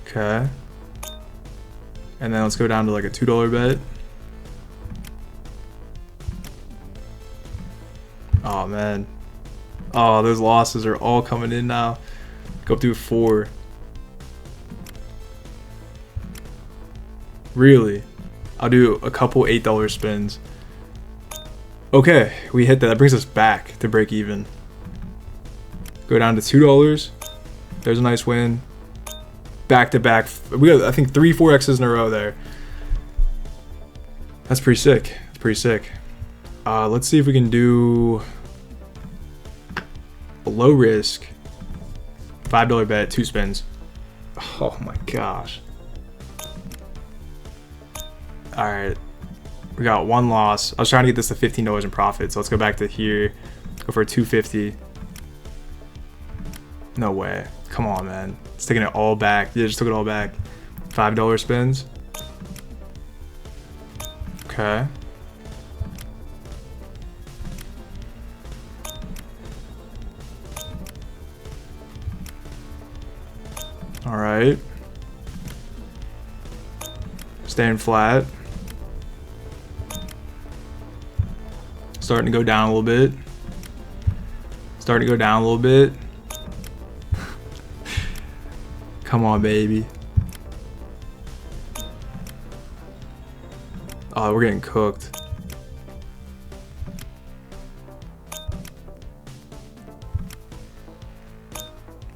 Okay. And then let's go down to like a $2 bet. Oh man. Oh, those losses are all coming in now. Go up to a 4. Really? I'll do a couple $8 spins. Okay, we hit that. That brings us back to break even. Go down to $2. There's a nice win. Back to back. We got, I think, 3 4x's in a row there. That's pretty sick. That's pretty sick. Let's see if we can do a low risk $5 bet, 2 spins. Oh my gosh. Alright, we got 1 loss. I was trying to get this to $15 in profit, so let's go back to here. Go for a $2.50. No way. Come on, man. It's taking it all back. Yeah, just took it all back. $5 spins. Okay. Alright. Staying flat. Starting to go down a little bit. Starting to go down a little bit. Come on, baby. Oh, we're getting cooked.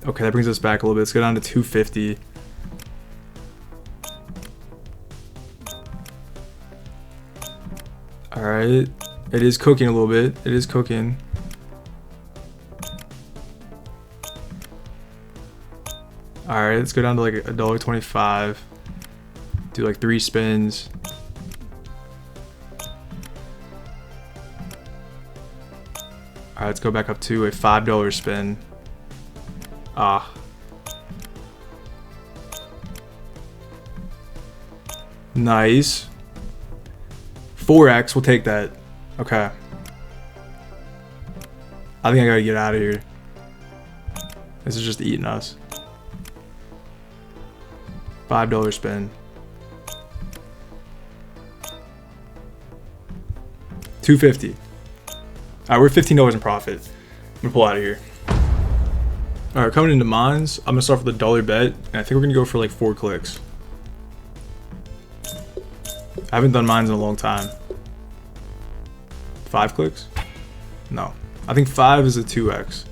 Okay, that brings us back a little bit. Let's go down to 250. Alright. It is cooking a little bit. It is cooking. All right, let's go down to like $1.25. Do like 3 spins. All right, let's go back up to a $5 spin. Ah. Nice. 4x, we'll take that. Okay. I think I gotta get out of here. This is just eating us. $5 spin. 250. Alright, we're $15 in profit. I'm gonna pull out of here. Alright, coming into mines, I'm gonna start with a dollar bet, and I think we're gonna go for like 4 clicks. I haven't done mines in a long time. 5 clicks? No. I think 5 is a 2x.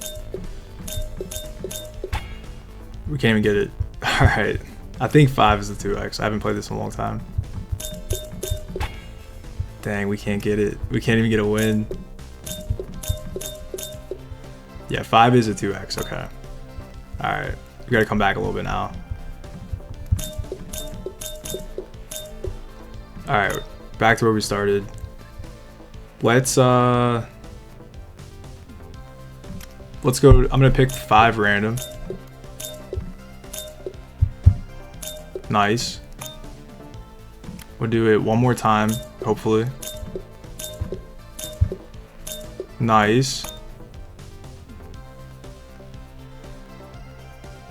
We can't even get it. Alright. I think 5 is a 2x. I haven't played this in a long time. Dang, we can't get it. We can't even get a win. Yeah, 5 is a 2x. Okay. Alright. We gotta come back a little bit now. Alright. Back to where we started. Let's go. I'm gonna pick 5 random. Nice. We'll do it one more time, hopefully. Nice.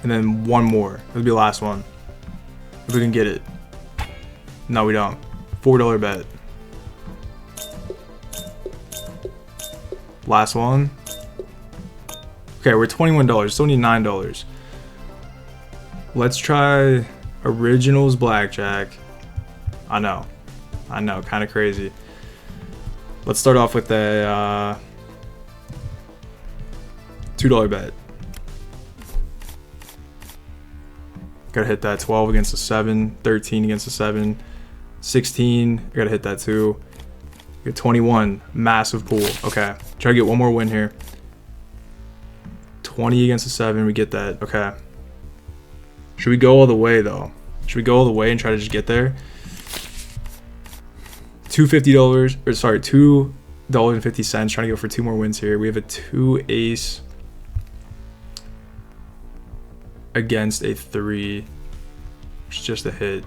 And then one more. That'll be the last one. If we can get it. No, we don't. $4 bet. Last one. Okay, we're $21. Still need $9. Let's try Originals Blackjack. I know, kind of crazy. Let's start off with a $2 bet. Gotta hit that. 12 against a 7, 13 against a 7, 16. I gotta hit that too. Get 21. Massive pool. Okay, try to get one more win here. 20 against a 7. We get that. Okay. Should we go all the way though? Should we go all the way and try to just get there? $2.50, or sorry, $2.50. Trying to go for 2 more wins here. We have a 2 ace against a 3, which is just a hit.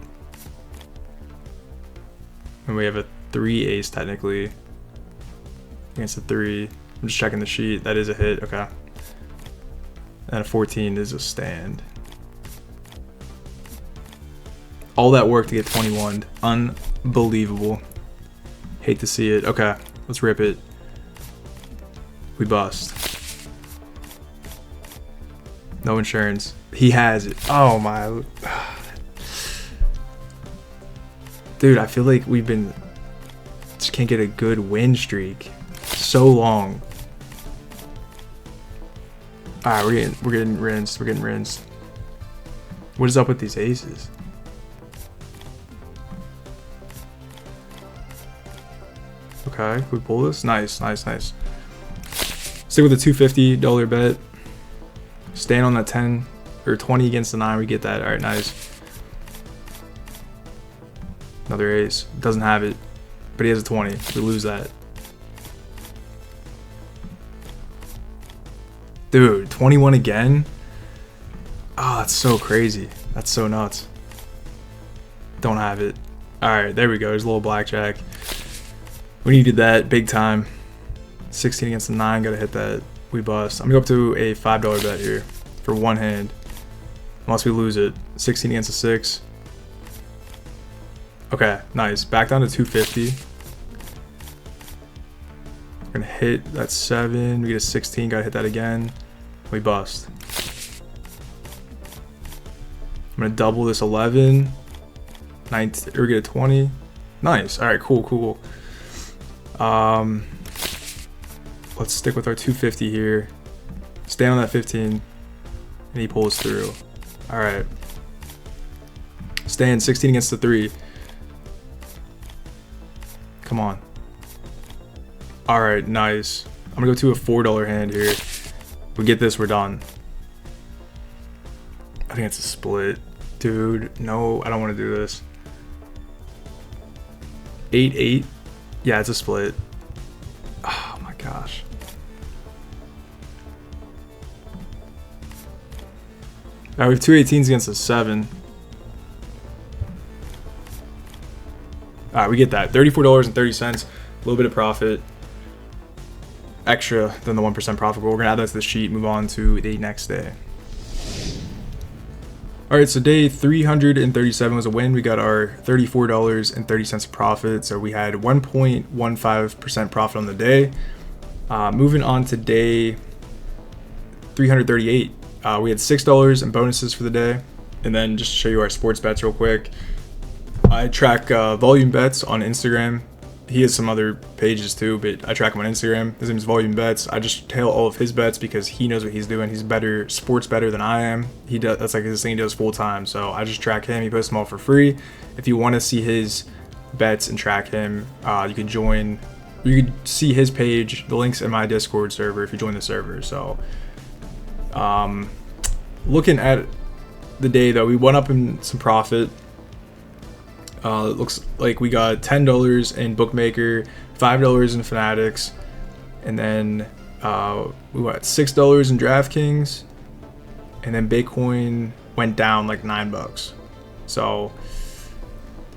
And we have a 3 ace technically against a 3. I'm just checking the sheet. That is a hit. Okay. And a 14 is a stand. All that work to get 21. Unbelievable. Hate to see it. Okay, let's rip it. We bust. No insurance. He has it. Oh my. Dude, I feel like we've been just can't get a good win streak so long. Alright, we're getting rinsed. We're getting rinsed. What is up with these aces? Okay, can we pull this? Nice, nice, nice. Stick with a $2.50 bet. Stand on that 10 or 20 against the 9. We get that. All right, nice. Another ace. Doesn't have it, but he has a 20. We lose that. Dude, 21 again? Oh, that's so crazy. That's so nuts. Don't have it. All right, there we go. There's a little blackjack. We needed that big time. 16 against the 9. Gotta hit that. We bust. I'm gonna go up to a $5 bet here for one hand. Unless we lose it. 16 against a 6. Okay, nice. Back down to 250. We're gonna hit that 7. We get a 16. Gotta hit that again. We bust. I'm gonna double this 11. 19. Or get a 20. Nice. All right. Cool. Cool. Let's stick with our 250 here. Stand on that 15, and he pulls through. All right. Stand 16 against the 3. Come on. All right, nice. I'm gonna go to a $4 hand here. If we get this, we're done. think it's a split. Dude, no, I don't want to do this. 8-8. Yeah, it's a split. Oh my gosh. Alright, we have two 18s against a 7. Alright, we get that. $34.30. A little bit of profit. Extra than the 1% profit. But we're going to add that to the sheet. Move on to the next day. Alright, so day 337 was a win. We got our $34.30 profit. So we had 1.15% profit on the day. Moving on to day 338. We had $6 in bonuses for the day. And then just to show you our sports bets real quick. I track Volume Bets on Instagram. He has some other pages too, but I track him on Instagram. His name is Volume Bets. I just tail all of his bets because he knows what he's doing. He's better, sports better than I am. He does, that's like his thing he does full time. So I just track him. He posts them all for free. If you want to see his bets and track him, you can join. You can see his page. The link's in my Discord server if you join the server. So, looking at the day though, we went up in some profit. It looks like we got $10 in Bookmaker, $5 in Fanatics, and then we got $6 in DraftKings, and then Bitcoin went down like $9. So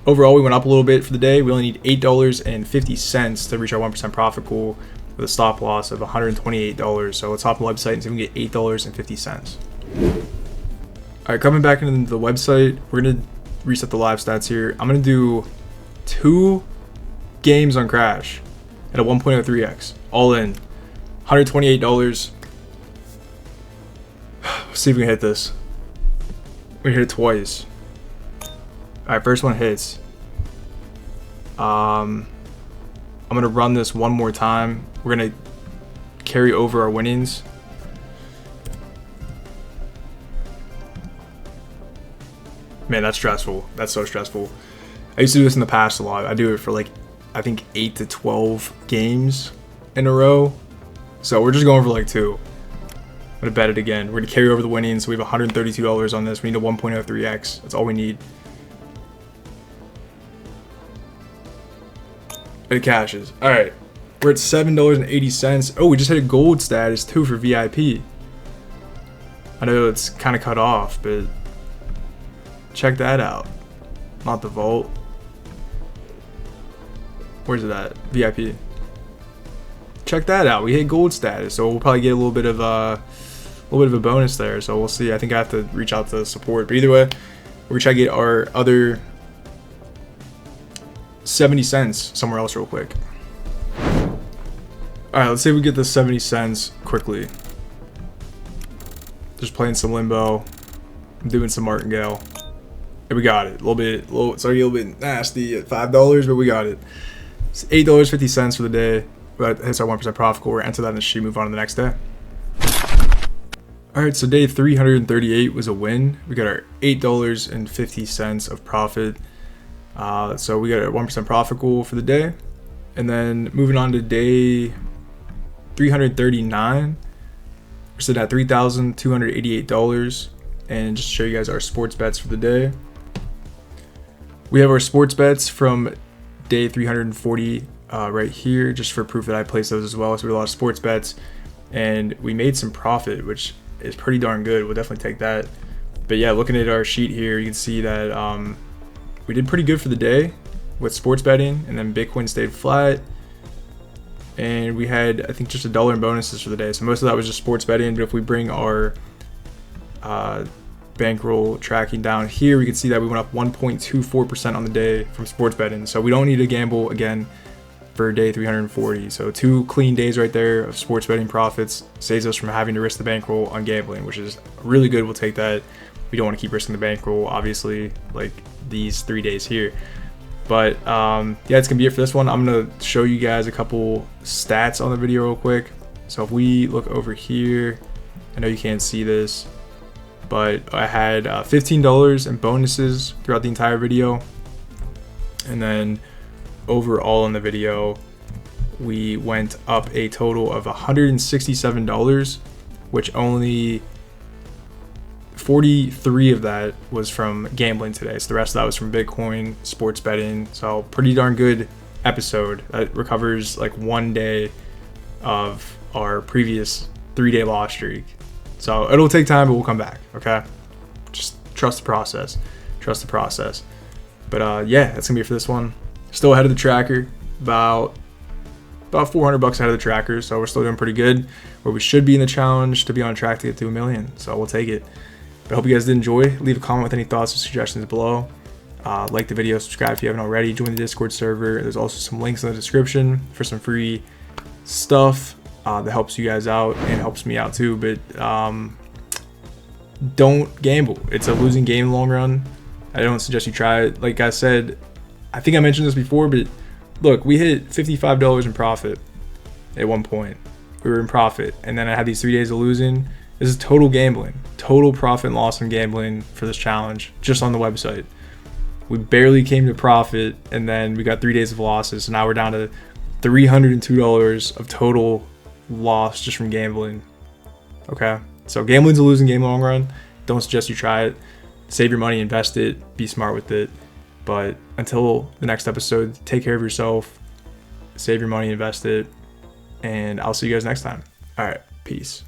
overall, we went up a little bit for the day. We only need $8.50 to reach our 1% profit goal with a stop loss of $128. So let's hop on the website and see if we can get $8.50. All right, coming back into the website, we're gonna reset the live stats here. I'm gonna do 2 games on Crash at a 1.03x, all in, $128. Let's see if we can hit this. We hit it twice. All right, first one hits. I'm gonna run this one more time. We're gonna carry over our winnings. Man, that's stressful. That's so stressful. I used to do this in the past a lot. I do it for like, I think 8 to 12 games in a row. So we're just going for like 2. I'm gonna bet it again. We're gonna carry over the winnings. So we have $132 on this. We need a 1.03x. That's all we need. It cashes. All right, we're at $7.80. Oh, we just hit a gold status too for VIP. I know it's kind of cut off, but check that out. Not the vault. Where's it at? VIP. Check that out. We hit gold status, so we'll probably get a little bit of a bonus there. So we'll see. I think I have to reach out to support. But either way, we're trying to get our other 70 cents somewhere else real quick. All right, let's say we get the 70 cents quickly. Just playing some limbo. I'm doing some martingale. And we got it. It's already a little bit nasty at $5, but we got it. It's $8.50 for the day. That hits our 1% profit goal. We're gonna enter that in the sheet. Move on to the next day. All right, so day 338 was a win. We got our $8.50 of profit. So we got a 1% profit goal for the day. And then moving on to day 339, we're sitting at $3,288. And just to show you guys our sports bets for the day. We have our sports bets from day 340 right here, just for proof that I placed those as well. So we had a lot of sports bets, and we made some profit, which is pretty darn good. We'll definitely take that. But yeah, looking at our sheet here, you can see that we did pretty good for the day with sports betting, and then Bitcoin stayed flat. And we had, I think, just $1 in bonuses for the day. So most of that was just sports betting. But if we bring our Bankroll tracking down here, we can see that we went up 1.24% on the day from sports betting. So we don't need to gamble again for day 340. So 2 clean days right there of sports betting profits saves us from having to risk the bankroll on gambling, which is really good. We'll take that. We don't want to keep risking the bankroll, obviously, like these 3 days here. But yeah, it's gonna be it for this one. I'm gonna show you guys a couple stats on the video real quick. So if we look over here, I know you can't see this, but I had $15 in bonuses throughout the entire video. And then overall in the video, we went up a total of $167, which only 43 of that was from gambling today. So the rest of that was from Bitcoin, sports betting. So pretty darn good episode. It recovers like 1 day of our previous 3-day loss streak. So it'll take time, but we'll come back. Okay. Just trust the process. Trust the process. But yeah, that's gonna be it for this one. Still ahead of the tracker, about $400 ahead of the tracker, so we're still doing pretty good. Where we should be in the challenge to be on track to get to 1 million. So we'll take it. But I hope you guys did enjoy. Leave a comment with any thoughts or suggestions below. Like the video, subscribe if you haven't already. Join the Discord server. There's also some links in the description for some free stuff that helps you guys out and helps me out too. But don't gamble. It's a losing game in the long run. I don't suggest you try it. Like I said, I think I mentioned this before, but look, we hit $55 in profit at one point. We were in profit, and then I had these 3 days of losing. This is total gambling, total profit and loss in gambling for this challenge, just on the website. We barely came to profit, and then we got 3 days of losses, so now we're down to $302 of total loss just from gambling. Okay, so gambling's a losing game in the long run. Don't suggest you try it. Save your money, invest it, be smart with it. But until the next episode, take care of yourself, save your money, invest it, and I'll see you guys next time. All right, peace.